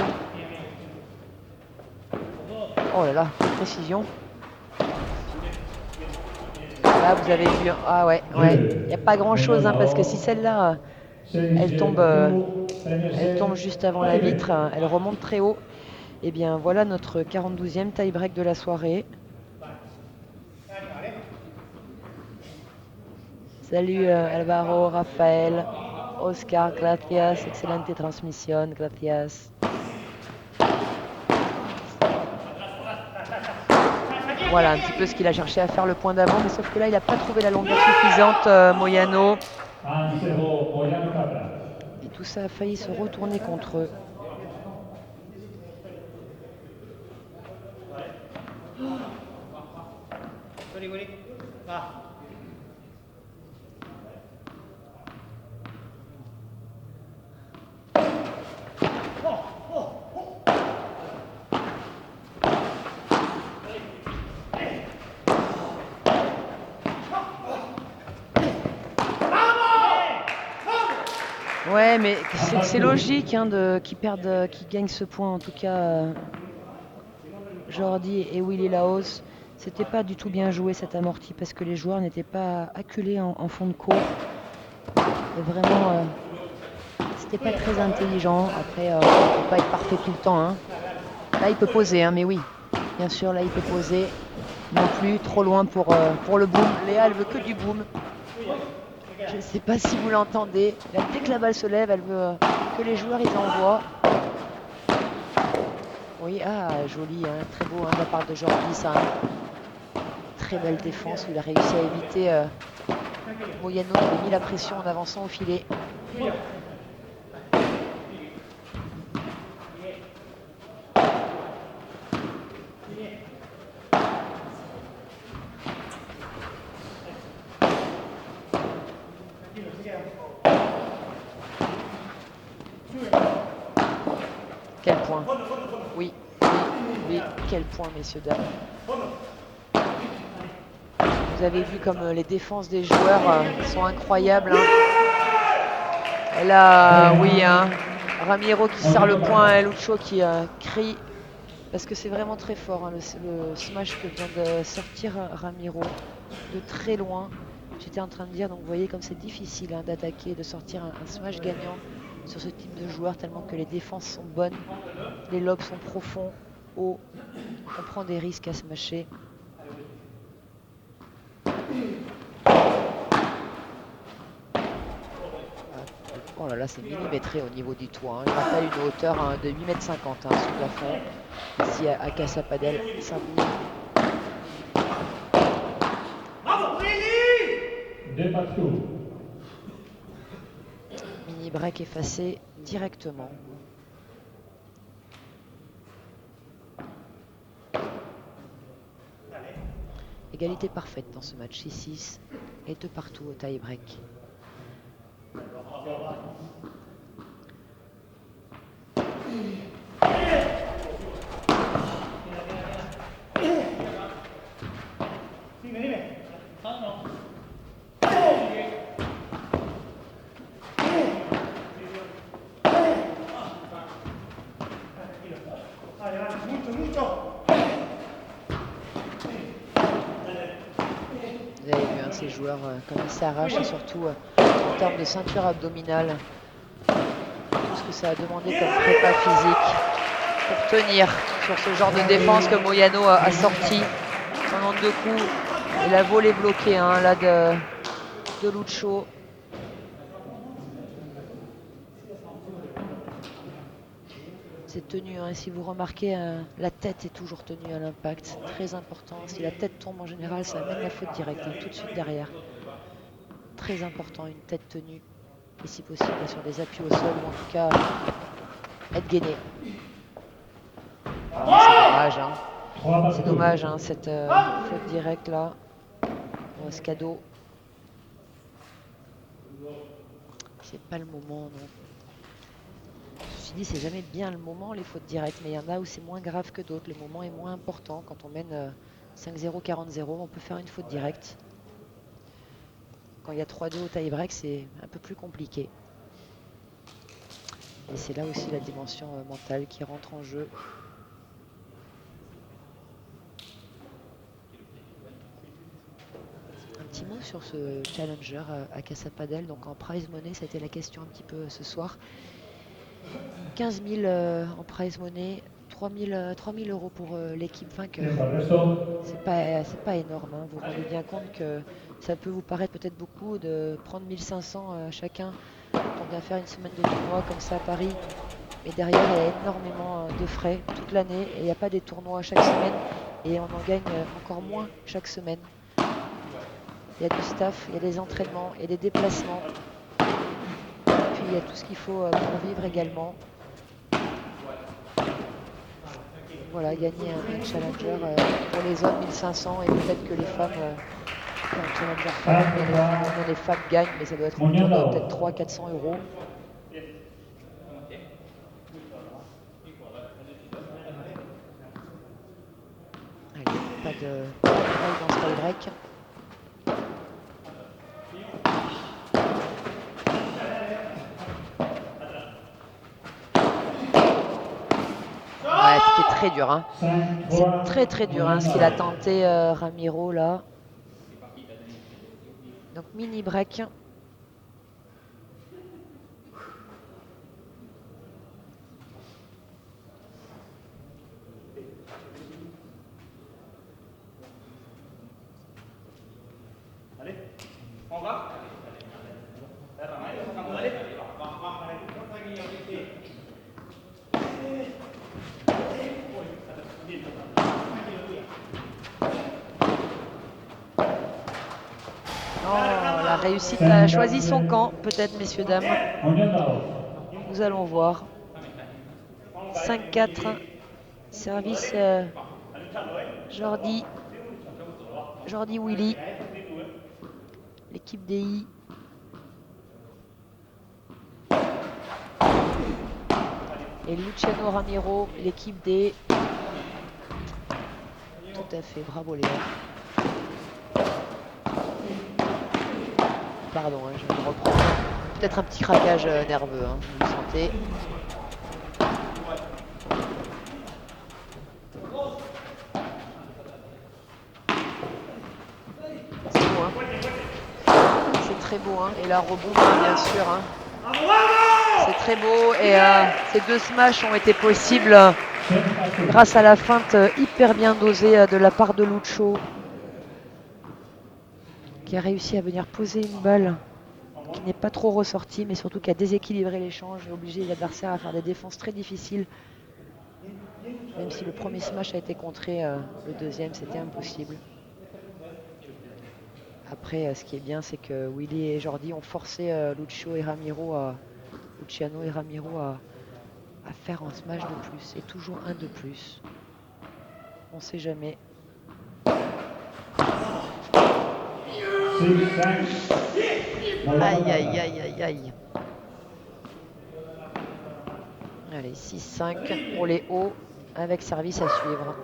Speaker 2: Oh là là, précision. Là, vous avez vu. Ah ouais. Il n'y a pas grand chose, hein, parce que si celle-là, elle tombe juste avant la vitre, elle remonte très haut. Et bien voilà notre 42e tie-break de la soirée. Salut Alvaro, Rafael, Oscar, gracias, excelente transmission, gracias. Voilà un petit peu ce qu'il a cherché à faire le point d'avant, mais sauf que là il n'a pas trouvé la longueur suffisante, Moyano. Et tout ça a failli se retourner contre eux. Ouais, mais c'est logique hein, qu'ils gagnent ce point. En tout cas, Jordi et Willy Laos, c'était pas du tout bien joué cet amorti parce que les joueurs n'étaient pas acculés en fond de cours. Et vraiment, c'était pas très intelligent. Après, on ne peut pas être parfait tout le temps. Hein. Là, il peut poser, hein, mais oui, bien sûr, là, il peut poser. Non plus, trop loin pour le boom. Léa, elle veut que du boom. Je ne sais pas si vous l'entendez. Dès que la balle se lève, elle veut que les joueurs ils envoient. Oui, ah, joli, hein, très beau hein, de la part de Jordi, ça. Très belle défense où il a réussi à éviter Moyano qui avait mis la pression en avançant au filet. Quel point. Oui, oui, oui, quel point, messieurs, dames. Vous avez vu comme les défenses des joueurs sont incroyables. Hein. Et là, oui, hein, Ramiro qui sert le point et Lucho qui crie. Parce que c'est vraiment très fort, hein, le smash que vient de sortir Ramiro de très loin. J'étais en train de dire, donc vous voyez comme c'est difficile hein, d'attaquer, de sortir un smash gagnant sur ce type de joueur, tellement que les défenses sont bonnes, les lobes sont profonds, hauts, on prend des risques à smasher. Oh là là, c'est millimétré au niveau du toit. Hein. Je rappelle une hauteur hein, de 8,50 m hein, sous plafond. Ici à Casa Padel, ça bouge.
Speaker 1: Deux partout.
Speaker 2: Mini break effacé directement. Égalité parfaite dans ce match 6-6 et 2 partout au tie break. Vous avez vu hein, ces joueurs comme ils s'arrachent et surtout en termes de ceinture abdominale, tout ce que ça a demandé comme prépa physique pour tenir sur ce genre de défense que Moyano a sorti pendant 2 coups. Et la volée bloquée hein, là de Lucho. C'est tenu, hein, si vous remarquez, la tête est toujours tenue à l'impact, c'est très important. Si la tête tombe en général, ça amène la faute directe, hein, tout de suite derrière. Très important, une tête tenue, et si possible sur des appuis au sol, ou en tout cas être gainé. C'est dommage, hein. C'est dommage hein, cette faute directe là, au Escado. C'est pas le moment, non. Je me suis dit, c'est jamais bien le moment, les fautes directes, mais il y en a où c'est moins grave que d'autres. Le moment est moins important. Quand on mène 5-0, 40-0, on peut faire une faute directe. Quand il y a 3-2 au tie-break, c'est un peu plus compliqué. Et c'est là aussi la dimension mentale qui rentre en jeu. Un petit mot sur ce challenger à Casa Padel. Donc en prize money, c'était la question un petit peu ce soir. 15 000 en prize money, 3 000 euros pour l'équipe vainqueur. C'est pas énorme, hein. Vous vous rendez bien compte que ça peut vous paraître peut-être beaucoup de prendre 1 500 chacun quand on vient faire une semaine de tournoi comme ça à Paris. Mais derrière, il y a énormément de frais toute l'année et il n'y a pas des tournois chaque semaine et on en gagne encore moins chaque semaine. Il y a du staff, il y a des entraînements, il y a des déplacements. Puis il y a tout ce qu'il faut pour vivre également. Voilà, gagner un challenger pour les hommes 1 500 et peut-être que les femmes, un challenger femme, mais les femmes gagnent, mais ça doit être autour de peut-être 300-400 euros. Allez, pas de break dans ce tie-break. Ouais, c'était très dur. Hein. C'est très dur hein, ce qu'il a tenté Ramiro là. Donc mini break.
Speaker 7: Allez, on va.
Speaker 2: réussite a choisi son camp, peut-être, messieurs, dames.
Speaker 1: Unión Dao.
Speaker 2: Nous allons voir. 5-4. Service Jordi Willy. L'équipe DI. Et Luciano Ramiro, l'équipe D. Tout à fait, bravo Léa. Pardon, hein, je vais me reprendre. Peut-être un petit craquage nerveux, hein, vous le sentez. C'est beau, hein. C'est très beau, hein. Et la rebond, bien sûr. Hein. C'est très beau. Et ces deux smashs ont été possibles grâce à la feinte hyper bien dosée de la part de Lucho, qui a réussi à venir poser une balle qui n'est pas trop ressortie, mais surtout qui a déséquilibré l'échange et obligé l'adversaire à faire des défenses très difficiles. Même si le premier smash a été contré, le deuxième, c'était impossible. Après, ce qui est bien, c'est que Willy et Jordi ont forcé Luciano et Ramiro à faire un smash de plus, et toujours un de plus. On ne sait jamais. Aïe, aïe, aïe, aïe, aïe. Allez, 6-5 pour les hauts, avec service à suivre.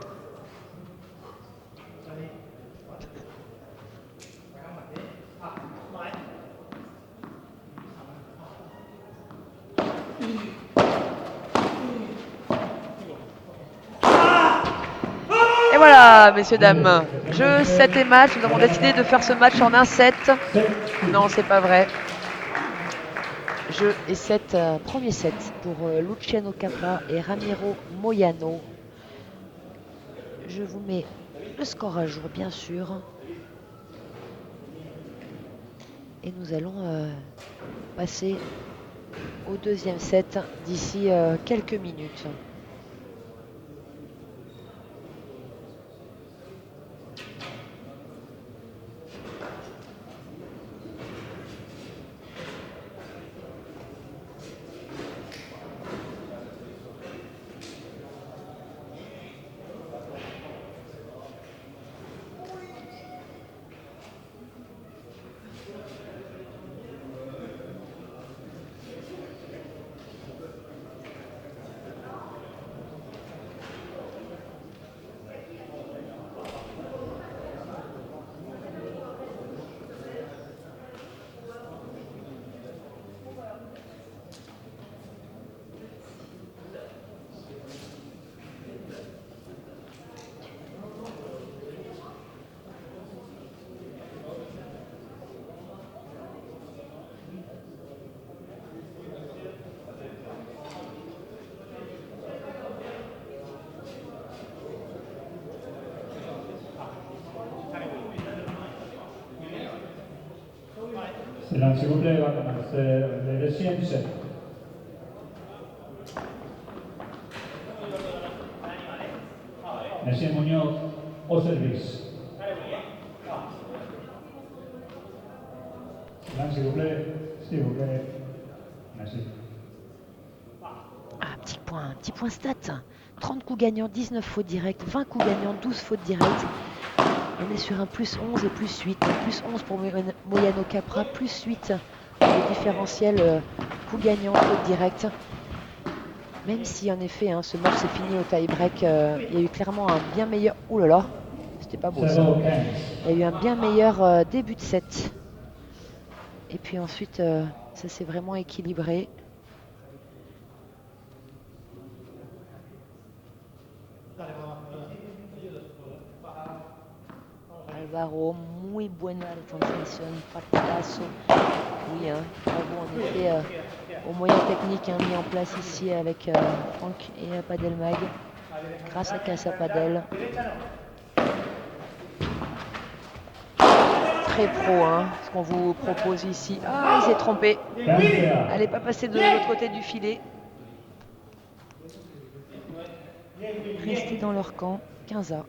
Speaker 2: Et voilà, messieurs, dames. Jeu 7 et match. Nous avons décidé de faire ce match en 1-7. Non, c'est pas vrai. Jeu et 7, premier set pour Luciano Capra et Ramiro Moyano. Je vous mets le score à jour, bien sûr. Et nous allons passer au deuxième set d'ici quelques minutes.
Speaker 1: Silence, s'il vous plaît, va commencer le deuxième set. Monsieur Muñoz, au service. Silence, s'il vous plaît. S'il vous plaît. Merci.
Speaker 2: Ah, petit point stat. 30 coups gagnants, 19 fautes directes, 20 coups gagnants, 12 fautes directes. On est sur un plus 11 et plus 8. Plus 11 pour Moyano Capra, plus 8 le différentiel coups gagnants, fautes directes. Même si en effet ce match s'est fini au tie-break, il y a eu clairement un bien meilleur... Ouh là là, c'était pas beau ça. Il y a eu un bien meilleur début de set. Et puis ensuite, ça s'est vraiment équilibré. Alvaro, muy buena retransmission, partidazo. Oui, bravo en effet aux moyens techniques mis en place ici avec Franck et Padelmag, grâce à Casa Padel. Très pro, ce qu'on vous propose ici. Ah, il s'est trompé. Elle n'est pas passée de l'autre côté du filet. Restez dans leur camp, 15A.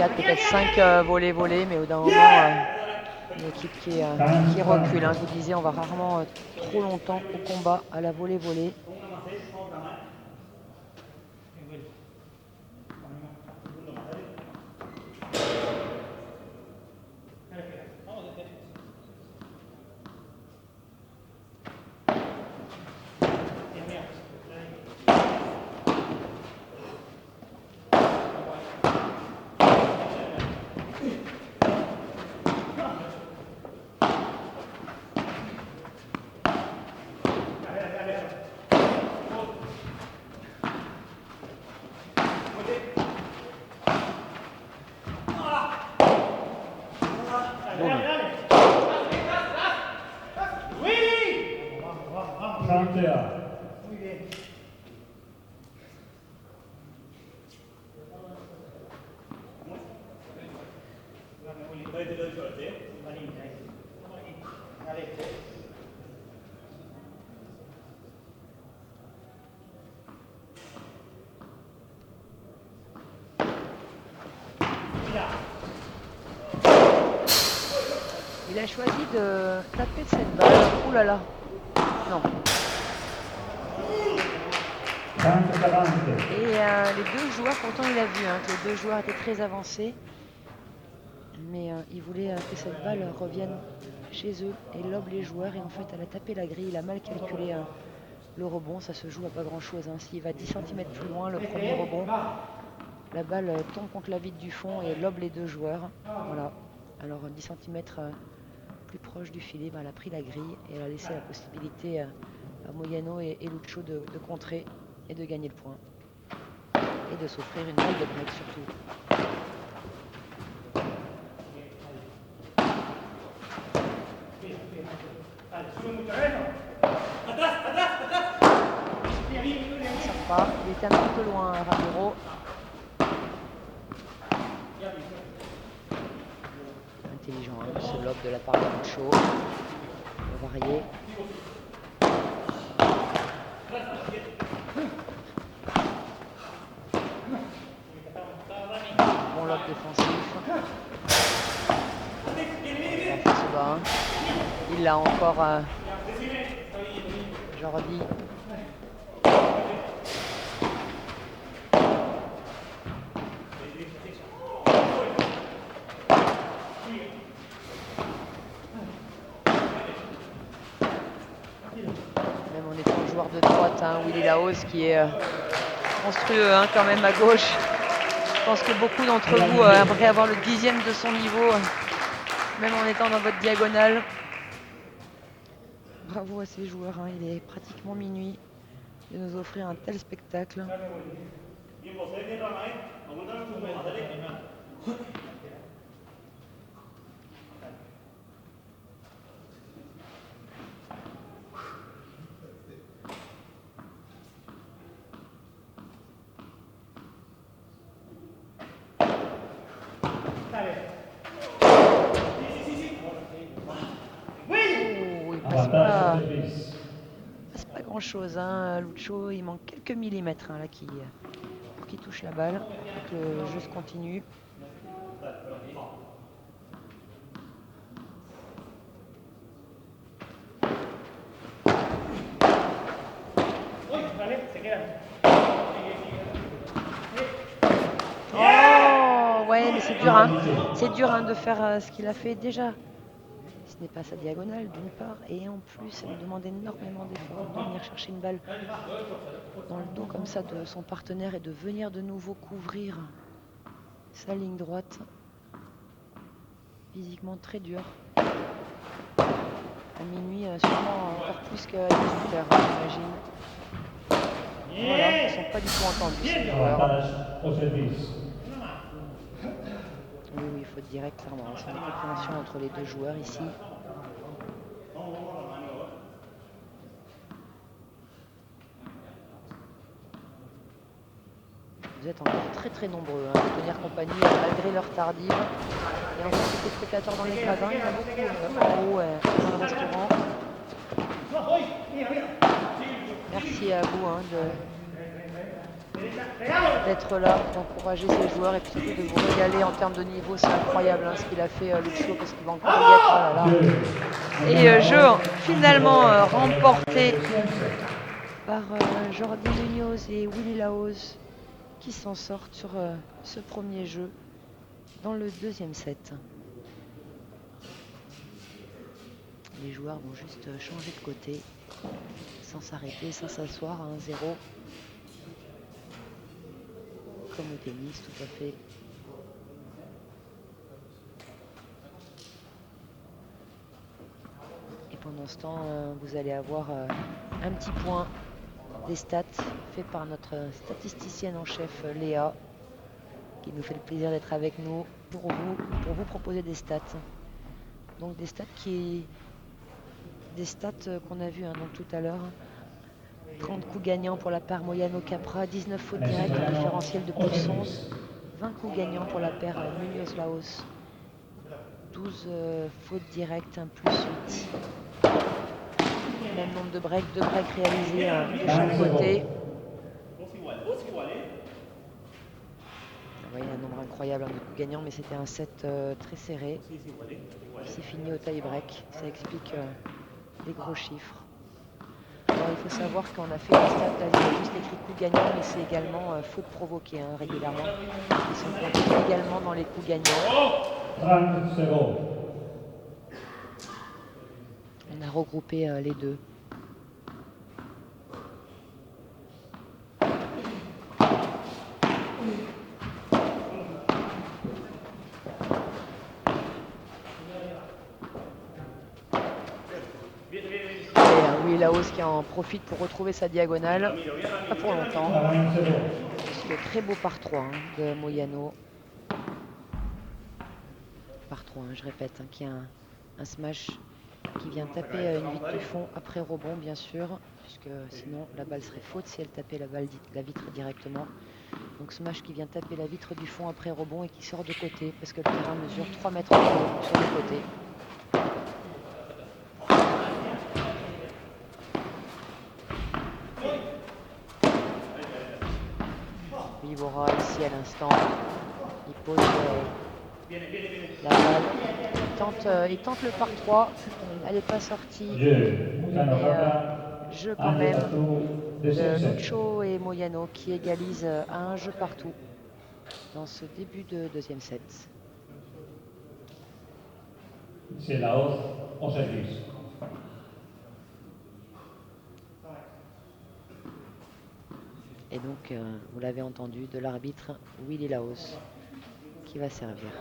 Speaker 2: 4, peut-être 5 volets, mais au d'un moment, une équipe qui recule. Hein. Je vous disais, on va rarement trop longtemps au combat à la volée. Il a choisi de taper cette balle. Ouh là là. Non. Et les deux joueurs, pourtant il a vu que les deux joueurs étaient très avancés. Mais il voulait que cette balle revienne chez eux et lobe les joueurs. Et en fait, elle a tapé la grille. Il a mal calculé le rebond. Ça se joue à pas grand-chose. Hein. S'il va 10 cm plus loin, le premier rebond, la balle tombe contre la vitre du fond et lobe les deux joueurs. Voilà. Alors 10 cm plus proche du filet, elle a pris la grille et elle a laissé la possibilité à Moyano et Lucho de contrer et de gagner le point. Et de s'offrir une balle de break surtout. Sympa, il était un petit peu loin, Ramiro. Intelligent, hein, ce lob de la part de Lucho. Varié. Bon lob défensif. Se bat, hein. Il l'a encore Jordi. Même en étant joueur de droite, hein, Willy Lahoz qui est monstrueux quand même à gauche. Je pense que beaucoup d'entre vous aimeraient avoir le 10e de son niveau, même en étant dans votre diagonale. Bravo à ces joueurs, hein. Il est pratiquement minuit de nous offrir un tel spectacle. C'est pas grand chose, hein. Lucho, il manque quelques millimètres là, pour qu'il touche la balle, pour que le jeu se continue. Oh ouais, mais c'est dur, hein. C'est dur de faire ce qu'il a fait déjà. Ce n'est pas sa diagonale d'une part, et en plus ça lui demande énormément d'efforts de venir chercher une balle dans le dos comme ça de son partenaire et de venir de nouveau couvrir sa ligne droite. Physiquement très dur. À minuit, sûrement encore plus qu'à 18h, j'imagine. Voilà, ils ne sont pas du tout entendus ces joueurs. Oui, il faut être direct, clairement. C'est une compréhension entre les deux joueurs ici. Vous êtes encore très nombreux à tenir compagnie malgré l'heure tardive. Et encore quelques spectateurs dans les gradins, il y en a beaucoup en haut dans le restaurant. Merci à vous d'être là, d'encourager ses joueurs et puis surtout de vous régaler en termes de niveau. C'est incroyable hein, ce qu'il a fait Lucho parce qu'il va encore y être. Oh là là. Et jeu finalement remporté par Jordi Munoz et Willy Lahoz qui s'en sortent sur ce premier jeu dans le deuxième set. Les joueurs vont juste changer de côté sans s'arrêter, sans s'asseoir à 1-0. Comme au tennis, tout à fait. Et pendant ce temps, vous allez avoir un petit point des stats fait par notre statisticienne en chef Léa, qui nous fait le plaisir d'être avec nous pour vous proposer des stats. Donc des stats qu'on a vues hein, donc tout à l'heure. 30 coups gagnants pour la paire Moyano Capra, 19 fautes directes, un différentiel de plus 11, 20 coups gagnants pour la paire Munoz Lahoz, 12 fautes directes, un plus 8. Même nombre de breaks, 2 breaks réalisés de chaque côté. Vous voyez un nombre incroyable de coups gagnants, mais c'était un set très serré. C'est fini au tie-break, ça explique les gros chiffres. Alors, il faut savoir qu'on a fait les stats, là, il y a juste écrit coups gagnants, mais c'est également fautes provoquées hein, régulièrement. Ils sont comptés également dans les coups gagnants.
Speaker 1: 30 secondes.
Speaker 2: On a regroupé les deux. Et Lahoz qui en profite pour retrouver sa diagonale. Pas pour longtemps. Le très beau par 3 hein, de Moyano. Par 3, hein, je répète, hein, qui a un smash qui vient taper une vitre du fond après rebond, bien sûr, puisque sinon la balle serait faute si elle tapait la vitre directement. Donc smash qui vient taper la vitre du fond après rebond et qui sort de côté, parce que le terrain mesure 3 mètres de haut sur le côté. Vivora ici à l'instant, il pose la balle, il tente le par 3, elle n'est pas sortie, mais jeu quand même de Lucho et Moyano qui égalisent à un jeu partout dans ce début de deuxième set.
Speaker 1: C'est Lahoz au service.
Speaker 2: Et donc, vous l'avez entendu, de l'arbitre Willy Lahoz qui va servir.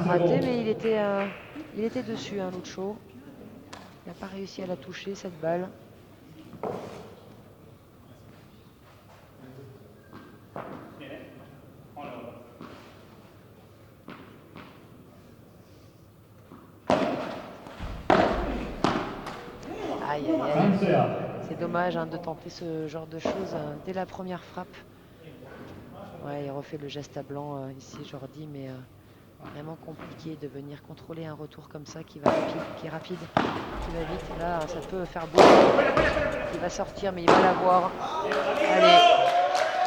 Speaker 2: Raté, mais il était dessus, hein, Lucho. Il n'a pas réussi à la toucher, cette balle. Aïe, aïe, aïe. C'est dommage hein, de tenter ce genre de choses dès la première frappe. Ouais, il refait le geste à blanc ici, Jordi, mais vraiment compliqué de venir contrôler un retour comme ça qui va rapide, qui va vite. Là, ça peut faire beau. Il va sortir, mais il va l'avoir. Allez,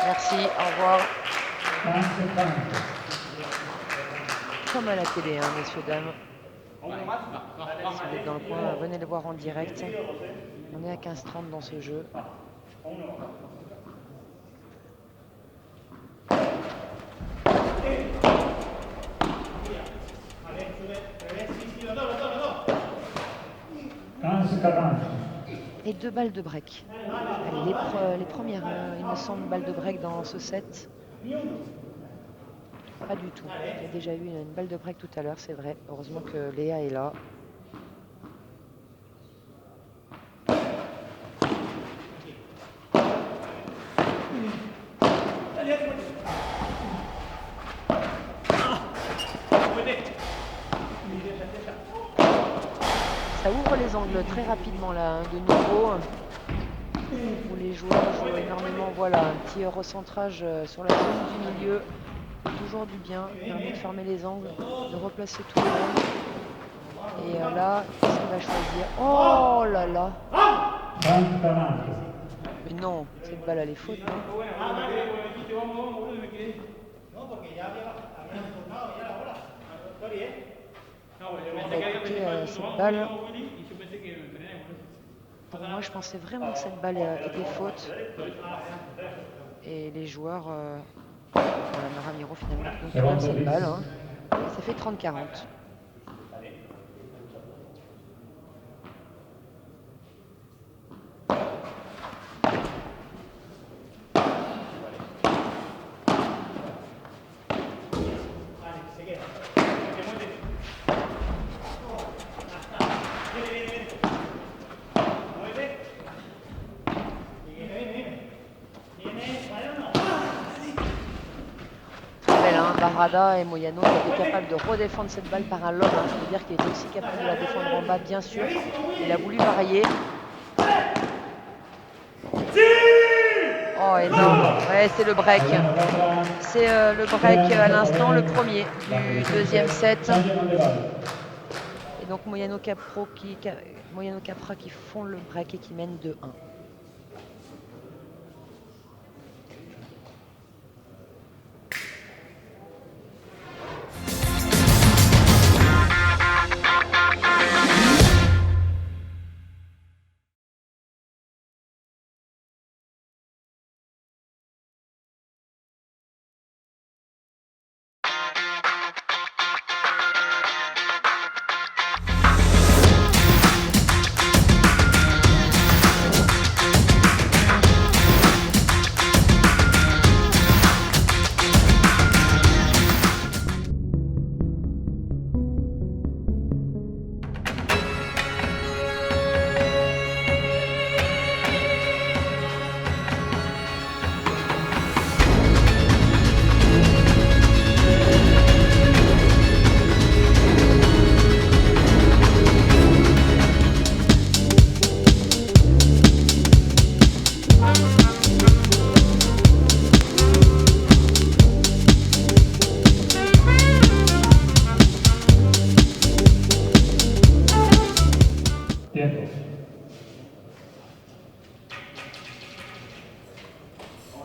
Speaker 2: merci, au revoir. Comme à la télé, hein, messieurs, dames. Si vous êtes dans le coin, venez le voir en direct. On est à 15-30 dans ce jeu. Et 2 balles de break. Allez, les premières, il me semble, balles de break dans ce set. Pas du tout. Il y a déjà eu une balle de break tout à l'heure, c'est vrai. Heureusement que Léa est là. Ça ouvre les angles très rapidement là, hein, de nouveau. Où les joueurs jouent énormément. Voilà, un petit recentrage sur la zone du milieu. Toujours du bien, permet de fermer les angles, de replacer tout le monde. Et là, qu'est-ce qu'il va choisir? Oh là là!
Speaker 1: 30-40.
Speaker 2: Mais non, cette balle elle est faute, non? Bah, écoutez, cette balle, pour moi je pensais vraiment que cette balle était faute. Et les joueurs, voilà, Maramiro finalement contrôle cette balle. Hein. Ça fait 30-40. Barrada et Moyano qui étaient capables de redéfendre cette balle par un lob. Hein. Ça veut dire qu'il était aussi capable de la défendre en bas, bien sûr. Il a voulu varier. Oh, énorme. Ouais, c'est le break. C'est le break à l'instant, le premier du deuxième set. Et donc Moyano Capra qui font le break et qui mène 2-1.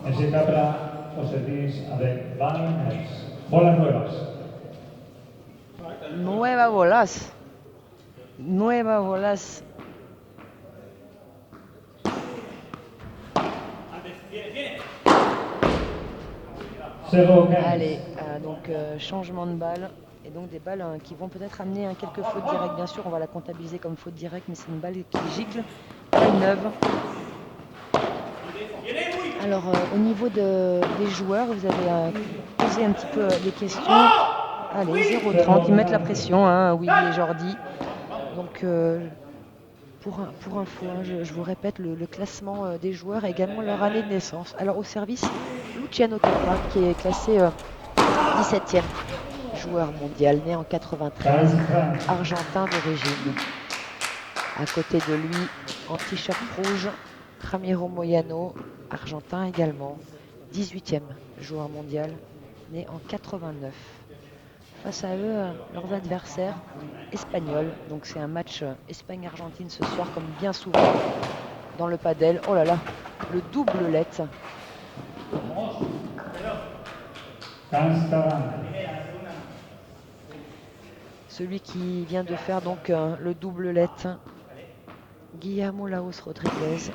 Speaker 1: Ese Capra os servís a ver Valens. Bolas nuevas.
Speaker 2: Nueva bolas. Nueva bolas. Allez, donc changement de balle. Et donc des balles qui vont peut-être amener quelques fautes directes. Bien sûr, on va la comptabiliser comme faute directe, mais c'est une balle qui gicle. Balle neuve. Alors, au niveau des joueurs, vous avez posé un petit peu les questions. Allez, 0-30, ils mettent la pression, hein, Willy et Jordi. Donc, pour info, hein, je vous répète le classement des joueurs et également leur année de naissance. Alors, au service, Luciano Capra, qui est classé 17e joueur mondial, né en 93, argentin d'origine. À côté de lui, en t-shirt rouge, Ramiro Moyano, argentin également, 18e joueur mondial, né en 89. Face à eux, leurs adversaires espagnols. Donc c'est un match Espagne-Argentine ce soir, comme bien souvent dans le padel. Oh là là, le doublelette. Celui qui vient de faire donc le doublelette, Guillermo Laos Rodriguez,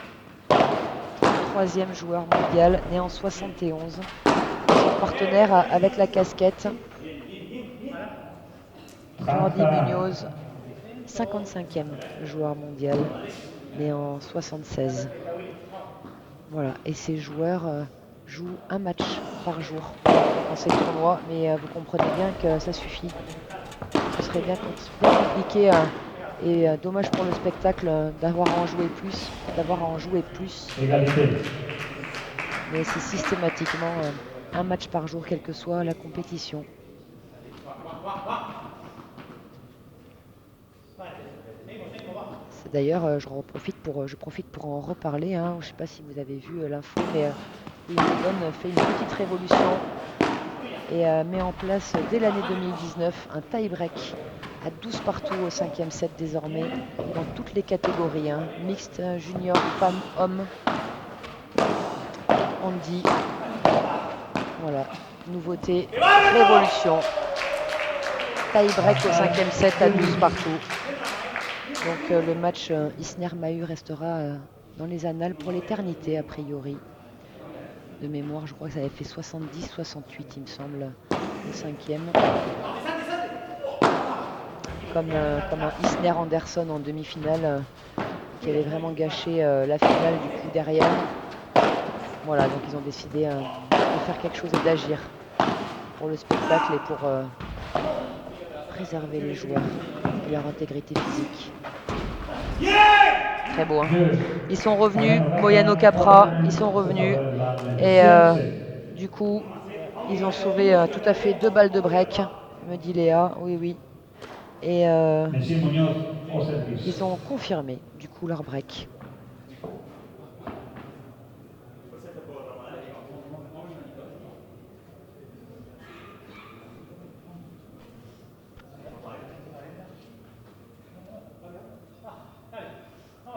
Speaker 2: 3e joueur mondial, né en 71. Son partenaire avec la casquette, Jordi Munoz, 55e joueur mondial, né en 76. Voilà, et ces joueurs jouent un match par jour dans ces tournois, mais vous comprenez bien que ça suffit. Ce serait bien compliqué et dommage pour le spectacle d'avoir à en jouer plus.
Speaker 1: Égalité.
Speaker 2: Mais c'est systématiquement un match par jour, quelle que soit la compétition. D'ailleurs, je profite pour en reparler, hein. Je ne sais pas si vous avez vu l'info, mais Wimbledon fait une petite révolution et met en place dès l'année 2019 un tie-break à 12 partout au 5e set désormais, dans toutes les catégories, hein. Mixte, junior, femmes, hommes, handi. Voilà, nouveauté, révolution. Tie-break au 5e set à 12 partout. Donc le match Isner-Mahut restera dans les annales pour l'éternité, a priori. De mémoire, je crois que ça avait fait 70-68, il me semble, le 5e. Comme un Isner-Anderson en demi-finale qui avait vraiment gâché la finale du coup derrière. Voilà, donc ils ont décidé de faire quelque chose et d'agir pour le spectacle et pour préserver les joueurs et leur intégrité physique. Très beau, hein. Ils sont revenus, Moyano Capra, ils sont revenus. Et du coup, ils ont sauvé tout à fait 2 balles de break, me dit Léa. Oui, oui. Et
Speaker 1: Monsieur Muñoz au service.
Speaker 2: ils ont confirmé du coup leur break.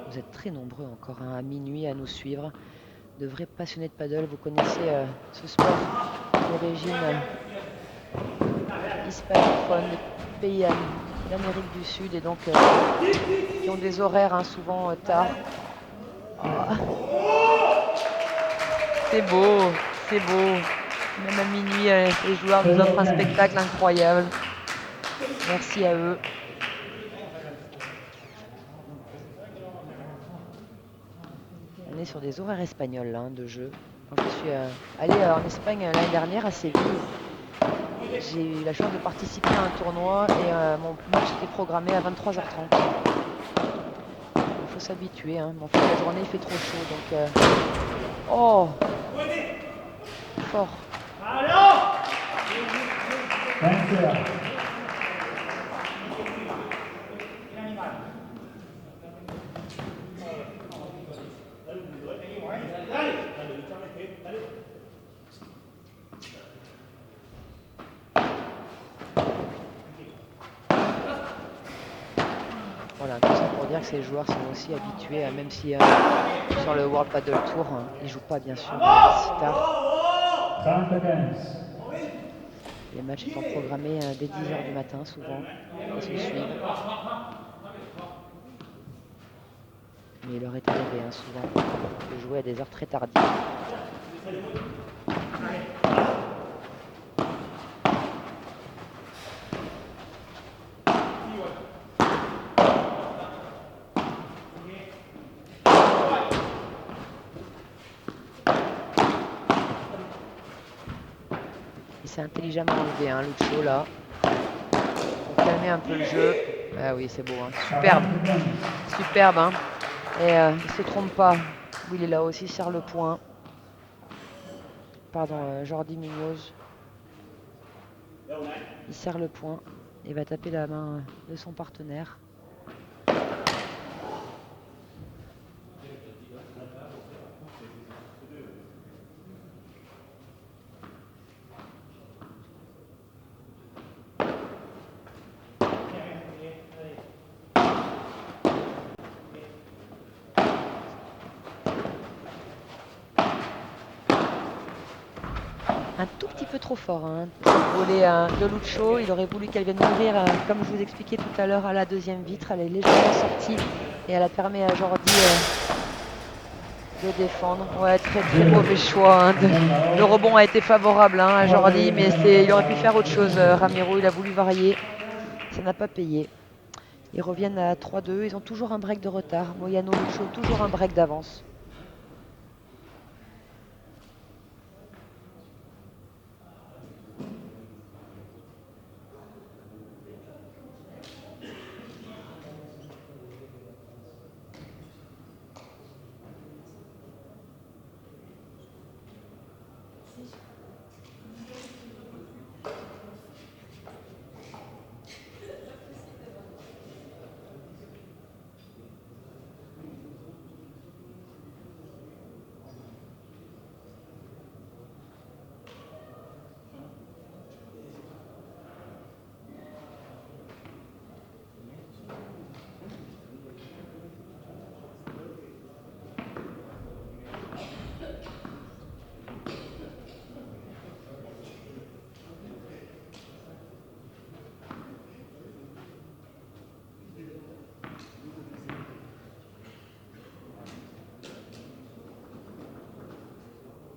Speaker 2: Vous êtes très nombreux encore hein, à minuit à nous suivre. De vrais passionnés de paddle, vous connaissez ce sport d'origine hispanophone, des pays d'Amérique du Sud et donc qui ont des horaires hein, souvent tard. Ah. C'est beau, c'est beau. Même à minuit, les joueurs nous offrent un spectacle incroyable. Merci à eux. On est sur des horaires espagnols là, hein, de jeu. Quand je suis allée en Espagne l'année dernière à Séville, j'ai eu la chance de participer à un tournoi et mon match était programmé à 23h30. Il faut s'habituer, hein. Mais en fait, la journée il fait trop chaud donc. Oh! Fort. Voilà, tout ça pour dire que ces joueurs sont aussi habitués, même si sur le World Paddle Tour, ils ne jouent pas bien sûr si tard.
Speaker 1: 30-15.
Speaker 2: Les matchs sont programmés dès 10h du matin souvent, ils se suivent. Mais il leur est arrivé souvent de jouer à des heures très tardives. Il s'est intelligemment enlevé, Lucho là, pour calmer un peu le jeu. Ah oui, c'est beau, superbe, superbe. Hein. Et il se trompe pas. Oui, il est là aussi, il serre le point. Pardon, Jordi Munoz. Il serre le point et va taper la main de son partenaire. Un tout petit peu trop fort, volée de Lucho. Il aurait voulu qu'elle vienne mourir, comme je vous expliquais tout à l'heure, à la deuxième vitre. Elle est légèrement sortie et elle a permis à Jordi de défendre. Ouais, très très mauvais choix. Le rebond a été favorable à Jordi, mais il aurait pu faire autre chose. Ramiro, il a voulu varier. Ça n'a pas payé. Ils reviennent à 3-2. Ils ont toujours un break de retard. Moyano, Lucho, toujours un break d'avance.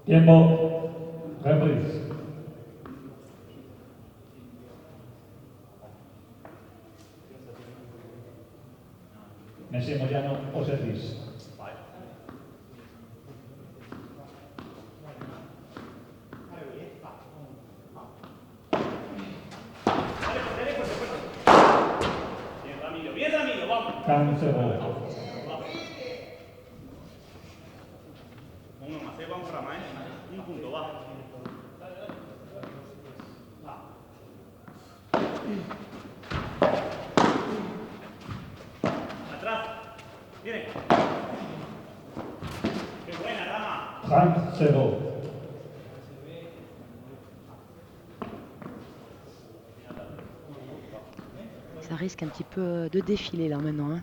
Speaker 1: Tiempo. Reprise. Messi Moyano au service.
Speaker 7: Bien, Ramiro, vamos.
Speaker 1: Cancelo.
Speaker 7: Uno más, vamos para más, un punto, va. Atrás, viene. Qué buena, Rama.
Speaker 1: Cancelo.
Speaker 2: Ça risque un petit peu de défiler là maintenant, hein.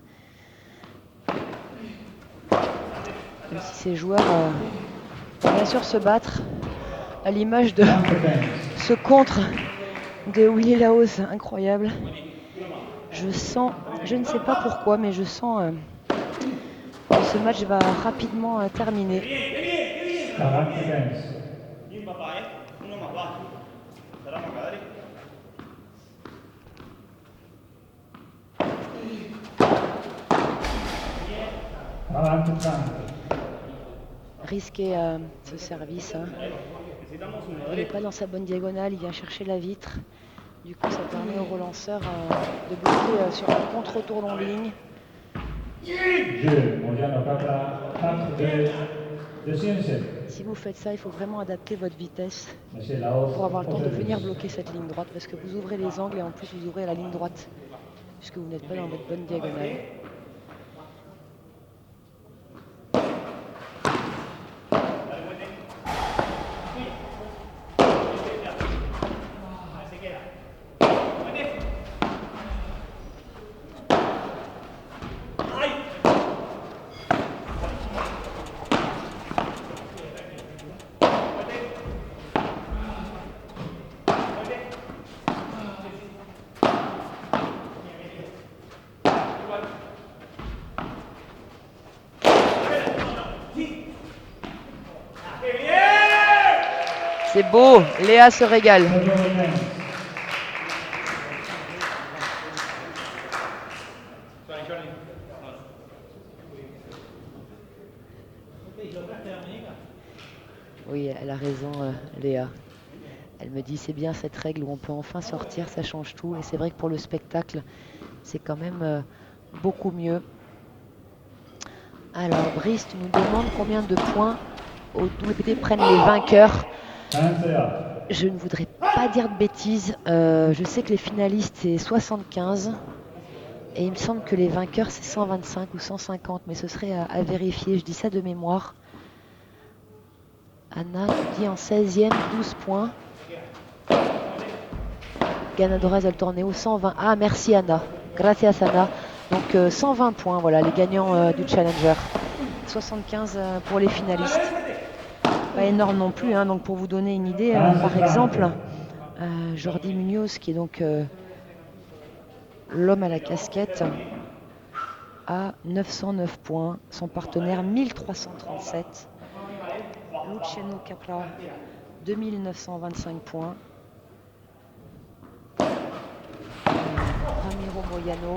Speaker 2: Même si ces joueurs bien sûr se battre à l'image de ce contre de Willy Laos, incroyable. Je sens, je ne sais pas pourquoi, mais je sens que ce match va rapidement terminer.
Speaker 1: 40-15.
Speaker 7: Bien, papá, uno más, va. Rama, dale.
Speaker 2: Risqué ce service, hein. Il n'est pas dans sa bonne diagonale, il vient chercher la vitre. Du coup, ça permet au relanceur de bloquer sur un contre-retour long ligne.
Speaker 1: Jeu. Moyano Capra. 4-2. Deuxième set.
Speaker 2: Si vous faites ça, il faut vraiment adapter votre vitesse
Speaker 1: Messi Laos
Speaker 2: pour avoir le temps
Speaker 1: au
Speaker 2: de
Speaker 1: service.
Speaker 2: venir bloquer cette ligne droite, parce que vous ouvrez les angles et en plus vous ouvrez la ligne droite, puisque vous n'êtes pas dans votre bonne diagonale. C'est beau, Léa se régale. Oui, elle a raison, Léa. Elle me dit c'est bien cette règle où on peut enfin sortir, ça change tout. Et c'est vrai que pour le spectacle, c'est quand même beaucoup mieux. Alors, Brice, tu nous demandes combien de points au WPT prennent les vainqueurs.
Speaker 1: 21.
Speaker 2: Je ne voudrais pas dire de bêtises. Je sais que les finalistes, c'est 75. Et il me semble que les vainqueurs, c'est 125 ou 150. Mais ce serait à vérifier. Je dis ça de mémoire. Anna, tu dis en 16e, 12 points. Ganadores del Torneo, 120. Ah, merci Anna. Gracias Anna. Donc 120 points, voilà, les gagnants du Challenger. 75 pour les finalistes. Pas énorme non plus, hein, donc pour vous donner une idée, par exemple, Jordi Munoz, qui est donc l'homme à la casquette, a 909 points. Son partenaire, 1337. Luciano Capra, 2925 points. Ramiro Moyano,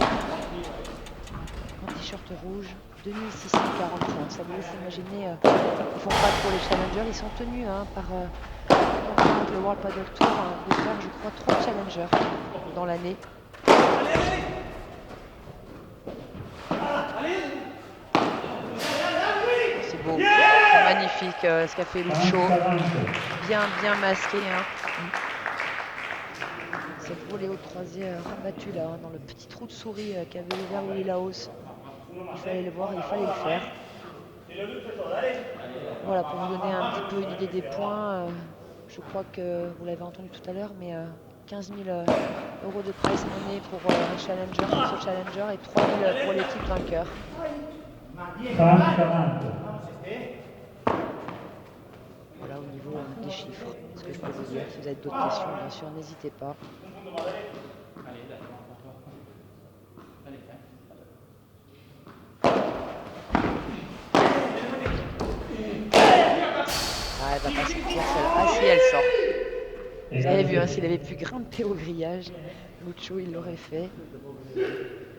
Speaker 2: en t-shirt rouge, 2640 points. Ça vous laisse imaginer, ils font pas pour les challengers, ils sont tenus par le World Padel Tour de faire, je crois, 3 challengers dans l'année. C'est beau, c'est magnifique ce qu'a fait Lucho, bien masqué. Hein. Cette volée au troisième rabattu là, dans le petit trou de souris qu'avait ouvert Willy Laos. Il fallait le voir, il fallait le faire. Voilà, pour vous donner un petit peu une idée des points, je crois que vous l'avez entendu tout à l'heure, mais 15 000 euros de prize money pour un challenger, pour ce challenger, et 3 000 pour l'équipe vainqueur.
Speaker 1: 40.
Speaker 2: Voilà au niveau des chiffres, ce que je peux vous dire. Si vous avez d'autres questions, bien sûr, n'hésitez pas. Ah, elle va va pas sortir celle-là. Ah si, elle sort. Vous avez vu, hein,
Speaker 1: Égalité.
Speaker 2: s'il avait pu grimper au grillage, Lucho, il l'aurait fait.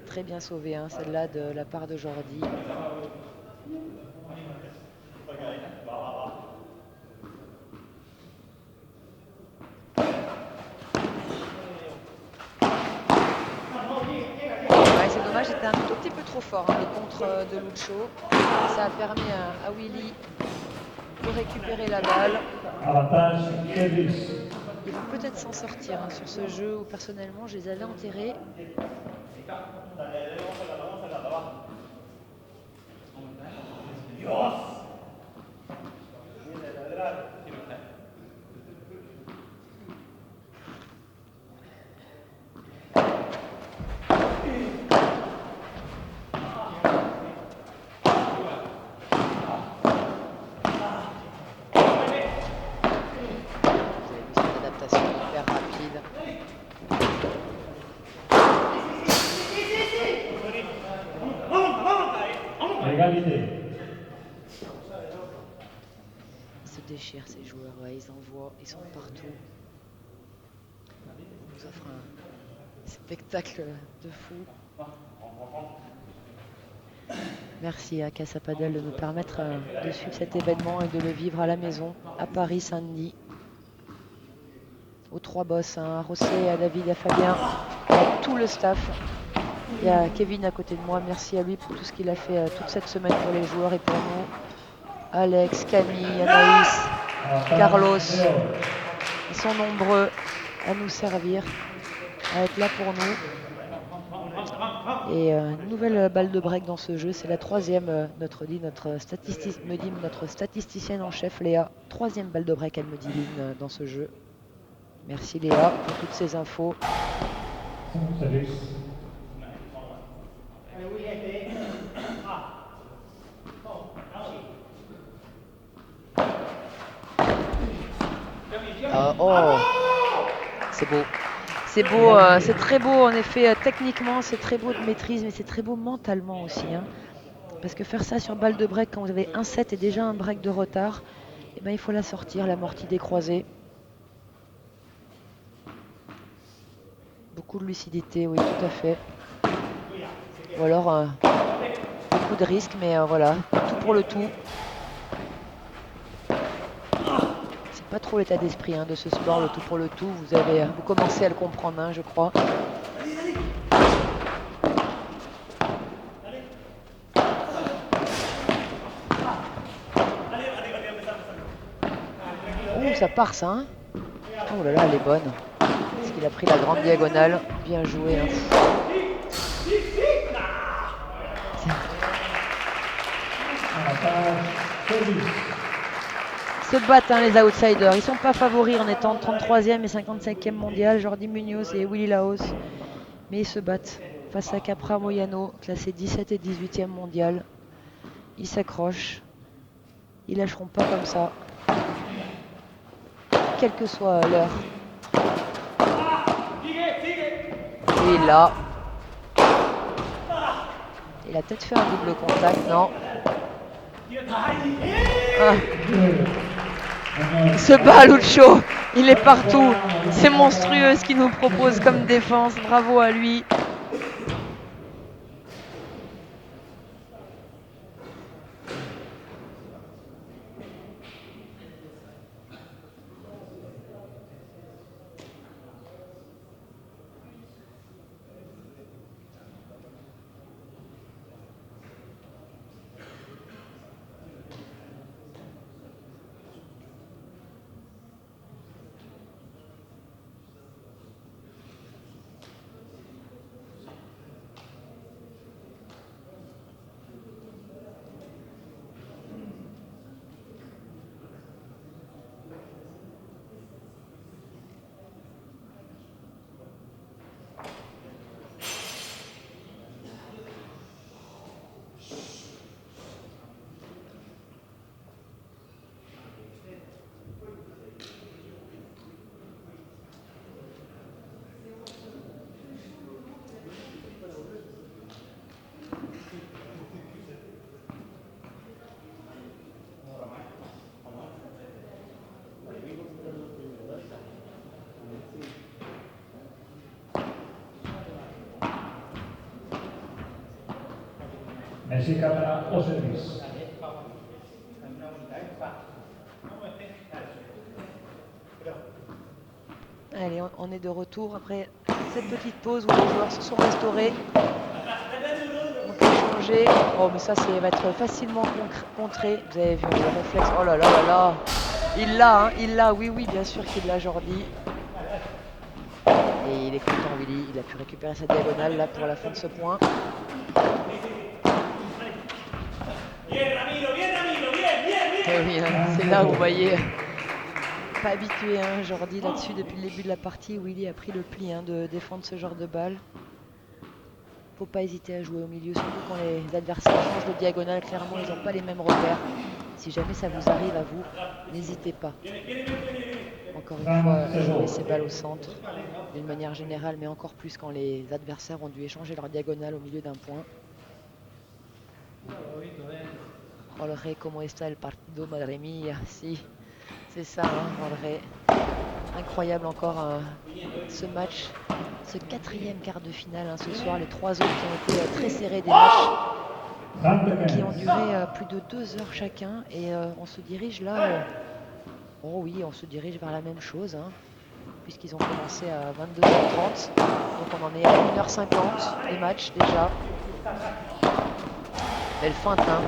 Speaker 2: Très bien sauvé, hein, celle-là de la part de Jordi. Ouais, c'est dommage, c'était un tout petit peu trop fort, hein, le contre de Lucho. Ça a permis à Willy de récupérer la balle.
Speaker 1: Avantage service.
Speaker 2: Ils vont peut-être s'en sortir, hein, sur ce jeu où personnellement je les avais enterrés. Vous avez vu cette adaptation hyper rapide.
Speaker 1: Égalité.
Speaker 2: Ils se déchirent ces joueurs, ouais, ils envoient, ils sont partout. Ça fera un spectacle de fou. Merci à Casa Padel de nous permettre de suivre cet événement et de le vivre à la maison, à Paris, Saint-Denis. Aux trois boss, hein, à Rossé, à David, à Fabien, à tout le staff. Il y a Kevin à côté de moi, merci à lui pour tout ce qu'il a fait toute cette semaine pour les joueurs et pour nous. Alex, Camille, Anaïs,
Speaker 1: Avantage
Speaker 2: Carlos.
Speaker 1: Léo.
Speaker 2: Ils sont nombreux à nous servir, à être là pour nous. Et une nouvelle balle de break dans ce jeu, c'est la troisième, me dit notre statisticienne en chef Léa. Troisième balle de break, elle me dit Lynn, dans ce jeu. Merci Léa pour toutes ces infos.
Speaker 1: Service.
Speaker 2: Oh, c'est beau. C'est beau, c'est très beau en effet, techniquement c'est très beau de maîtrise, mais c'est très beau mentalement aussi, hein. Parce que faire ça sur balle de break quand vous avez un set et déjà un break de retard, eh ben, il faut la sortir, l'amorti décroisé. Beaucoup de lucidité, oui, tout à fait. Ou alors beaucoup de risques, mais voilà, tout pour le tout. C'est pas trop l'état d'esprit, hein, de ce sport, le tout pour le tout. Vous commencez à le comprendre, hein, je crois. Oh, ça part ça, hein. Oh là là, elle est bonne. Parce qu'il a pris la grande diagonale. Bien joué, hein.
Speaker 1: Avantage service.
Speaker 2: Se battent, hein, les outsiders. Ils sont pas favoris en étant 33e et 55e mondial. Jordi Munoz et Willy Laos. Mais ils se battent face à Capra Moyano, classé 17 et 18e mondial. Ils s'accrochent. Ils lâcheront pas comme ça. Quelle que soit l'heure. Et là, il a peut-être fait un double contact, non? Ah. Il se bat, Lucho. Il est partout. C'est monstrueux ce qu'il nous propose comme défense. Bravo à lui.
Speaker 1: Messi Camara au service.
Speaker 2: Allez, on est de retour après cette petite pause où les joueurs se sont restaurés. On peut changer. Oh, mais ça, va être facilement contré. Vous avez vu le réflexe. Oh là là là là. Il l'a, hein, il l'a. Oui, oui, bien sûr qu'il l'a, Jordi. Et il est content, Willy. Il a pu récupérer sa diagonale là pour la fin de ce point. Eh oui, hein, c'est là où vous voyez. Pas habitué, hein, Jordi, là-dessus depuis le début de la partie. Willy a pris le pli hein, de défendre ce genre de balle. Faut pas hésiter à jouer au milieu, surtout quand les adversaires changent de diagonale. Clairement, ils n'ont pas les mêmes repères. Si jamais ça vous arrive à vous, n'hésitez pas. Encore une fois, jouer ces balles au centre, d'une manière générale, mais encore plus quand les adversaires ont dû échanger leur diagonale au milieu d'un point. Jorge, comment está el partido, madre mía? Si, c'est ça, hein, Jorge. Incroyable encore ce match, ce quatrième quart de finale hein, ce soir. Les trois autres qui ont été très serrés, des matchs qui ont duré plus de 2 heures chacun. Et on se dirige là, oh oui, on se dirige vers la même chose, hein, puisqu'ils ont commencé à 22h30. Donc on en est à 1h50 de match déjà. Belle feinte, hein.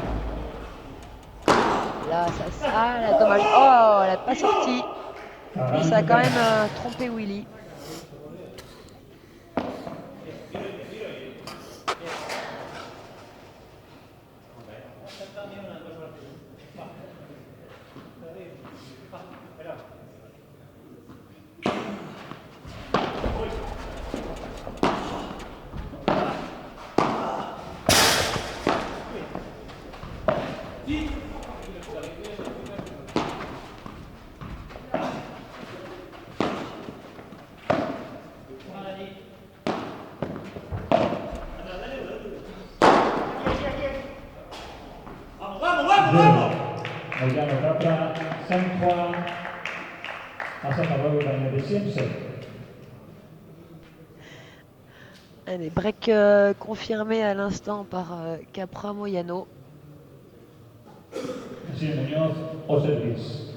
Speaker 2: Là, là, dommage. Oh, elle n'a pas sorti. Mais ça a quand même trompé Willy.
Speaker 1: Moyano Capra, 5-3 à sa faveur dans le deuxième set.
Speaker 2: Allez, break confirmé à l'instant par Capra Moyano.
Speaker 1: Messi Muñoz au service.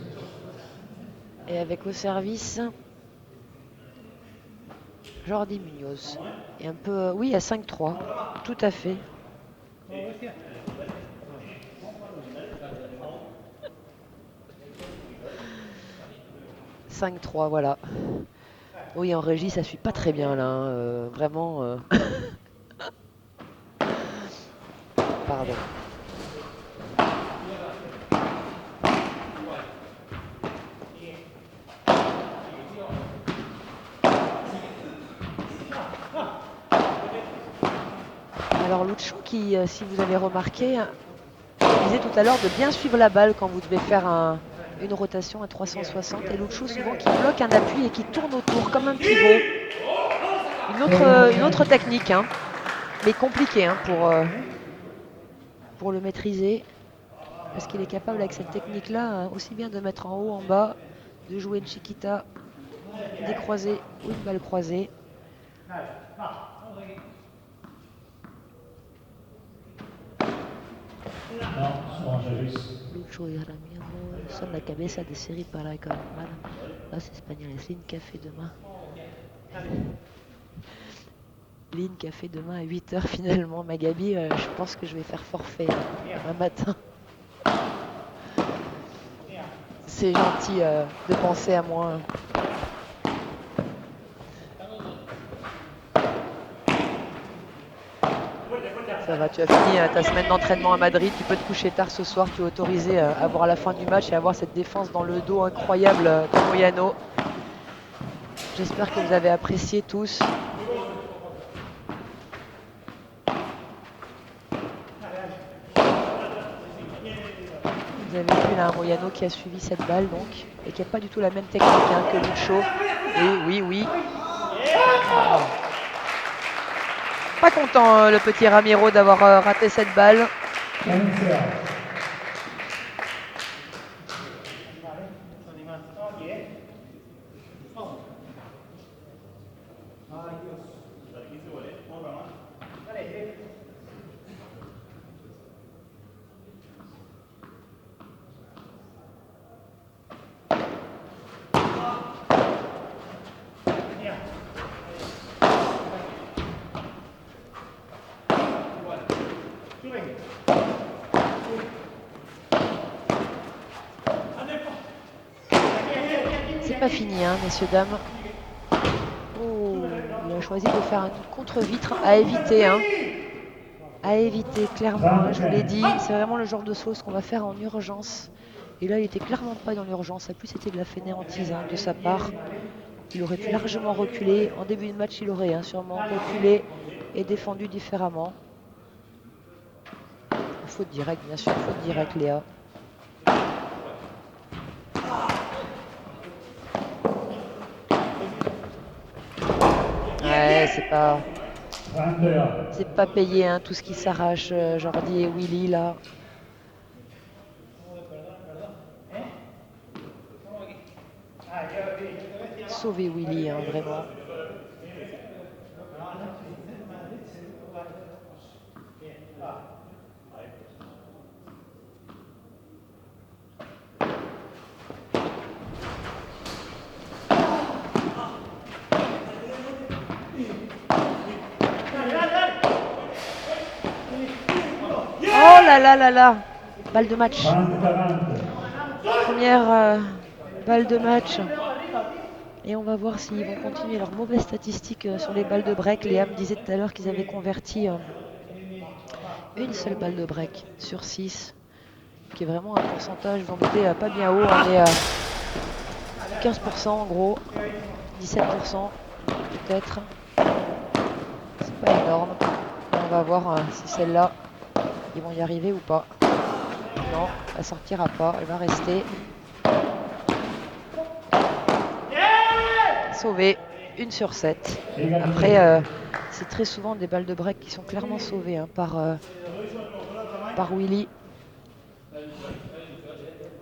Speaker 2: Et avec au service Jordi Muñoz. Et un peu, oui, à 5-3, tout à fait. « 5-3, voilà. Oui, en régie, ça suit pas très bien, là. Hein, vraiment... Pardon. Alors, Lucho, qui, si vous avez remarqué, disait tout à l'heure de bien suivre la balle quand vous devez faire une rotation à 360. Et Lucho, souvent, qui bloque un appui et qui tourne autour comme un pivot. Une autre technique, hein, mais compliquée hein, pour le maîtriser. Parce qu'il est capable, avec cette technique-là, aussi bien de mettre en haut, en bas, de jouer une chiquita, des croisés ou une balle croisée. Lucho y Ramiro son la cabeza de série para calmar los españoles. Ligne café demain. Ligne café demain à 8h finalement. Magabi, je pense que je vais faire forfait un matin. C'est gentil de penser à moi. Ça va, tu as fini ta semaine d'entraînement à Madrid, tu peux te coucher tard ce soir, tu es autorisé à voir la fin du match et à voir cette défense dans le dos incroyable de Moyano. J'espère que vous avez apprécié tous. Vous avez vu là un Moyano qui a suivi cette balle donc et qui n'a pas du tout la même technique hein, que Lucho. Oui. Oh. Pas content le petit Ramiro d'avoir raté cette balle. pas fini, hein, messieurs, dames. Oh, il a choisi de faire une contre-vitre à éviter. Hein. À éviter, clairement. Hein, je vous l'ai dit, c'est vraiment le genre de sauce qu'on va faire en urgence. Et là, il était clairement pas dans l'urgence. En plus, c'était de la fainéantise hein, de sa part. Il aurait pu largement reculer. En début de match, il aurait hein, sûrement reculé et défendu différemment. Faute directe, bien sûr, faute directe, Léa. Ouais, c'est pas payé hein, tout ce qui s'arrache, Jordi et Willy là. Sauver Willy, hein, vraiment. Oh là là là là! Balle de match. Première balle de match. Et on va voir s'ils vont continuer leurs mauvaises statistiques sur les balles de break. Léa me disait tout à l'heure qu'ils avaient converti une seule balle de break sur 6, qui est vraiment un pourcentage, vous en doutez, pas bien haut. On est à 15% en gros, 17% peut-être. C'est pas énorme. Et on va voir si celle-là, ils vont y arriver ou pas. Non, elle sortira pas, elle va rester. Sauvé, 1 sur 7. Après, c'est très souvent des balles de break qui sont clairement sauvées hein, par Willy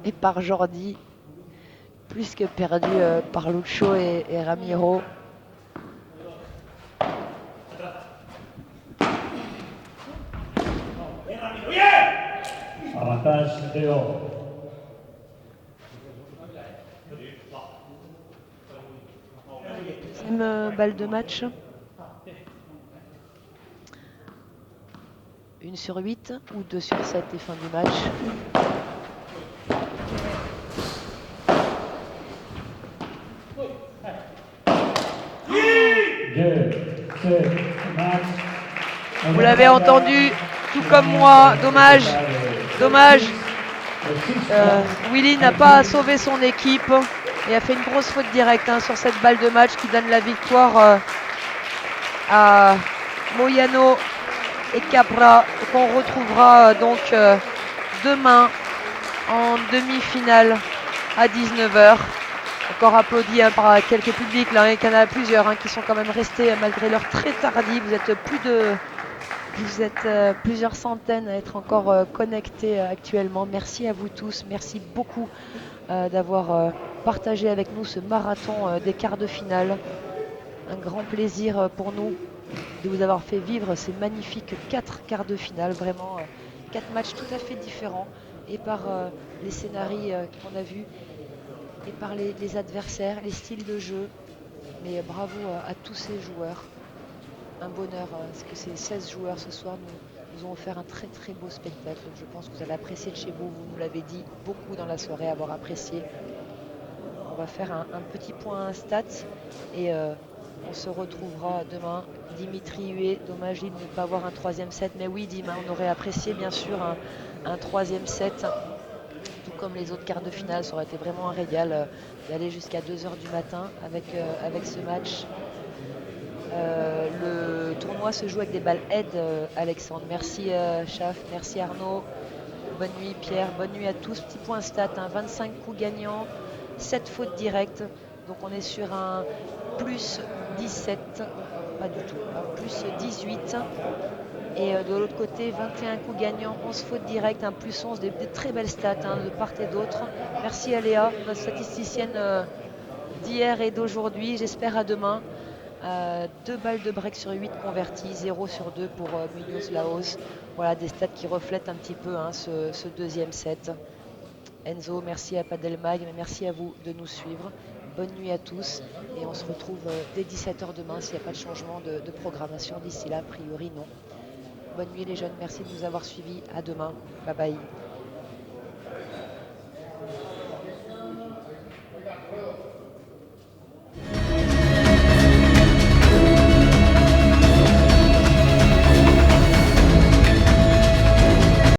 Speaker 2: et par Jordi, plus que perdu par Lucho et Ramiro.
Speaker 1: Avantage Léo.
Speaker 2: Deuxième balle de match. 1 sur 8 ou 2 sur 7 et fin du match. Vous l'avez entendu, tout comme moi. Dommage. Dommage. Willy n'a pas sauvé son équipe et a fait une grosse faute directe hein, sur cette balle de match qui donne la victoire à Moyano et Capra, qu'on retrouvera donc demain en demi-finale à 19h. Encore applaudi hein, par quelques publics, là, il y en a plusieurs hein, qui sont quand même restés malgré l'heure très tardive. Vous êtes plusieurs centaines à être encore connectés actuellement. Merci à vous tous, merci beaucoup d'avoir partagé avec nous ce marathon des quarts de finale. Un grand plaisir pour nous de vous avoir fait vivre ces magnifiques 4 quarts de finale. Vraiment 4 matchs tout à fait différents et par les scénarios qu'on a vus et par les adversaires, les styles de jeu. Mais bravo à tous ces joueurs. Un bonheur, parce que ces 16 joueurs ce soir nous ont offert un très très beau spectacle. Je pense que vous allez apprécier de chez vous, vous nous l'avez dit beaucoup dans la soirée, avoir apprécié. On va faire un petit point stats et on se retrouvera demain. Dimitri Huet, dommage de ne pas avoir un 3e set, mais oui Dim, on aurait apprécié bien sûr un 3e set, tout comme les autres quarts de finale. Ça aurait été vraiment un régal d'aller jusqu'à 2h du matin avec ce match. Le tournoi se joue avec des balles aide, Alexandre. Merci Chaf, merci Arnaud. Bonne nuit Pierre, bonne nuit à tous. Petit point stat, 25 coups gagnants, 7 fautes directes. Donc on est sur un plus 17, pas du tout, un plus 18. Et de l'autre côté, 21 coups gagnants, 11 fautes directes, un plus 11, des très belles stats de part et d'autre. Merci à Léa, notre statisticienne d'hier et d'aujourd'hui. J'espère à demain. 2 balles de break sur 8 converties, 0 sur 2 pour Munoz Laos. Voilà des stats qui reflètent un petit peu ce deuxième set. Enzo, merci à Padelmag, mais merci à vous de nous suivre. Bonne nuit à tous et on se retrouve dès 17h demain s'il n'y a pas de changement de programmation d'ici là, a priori non. Bonne nuit les jeunes, merci de nous avoir suivis. À demain, bye bye.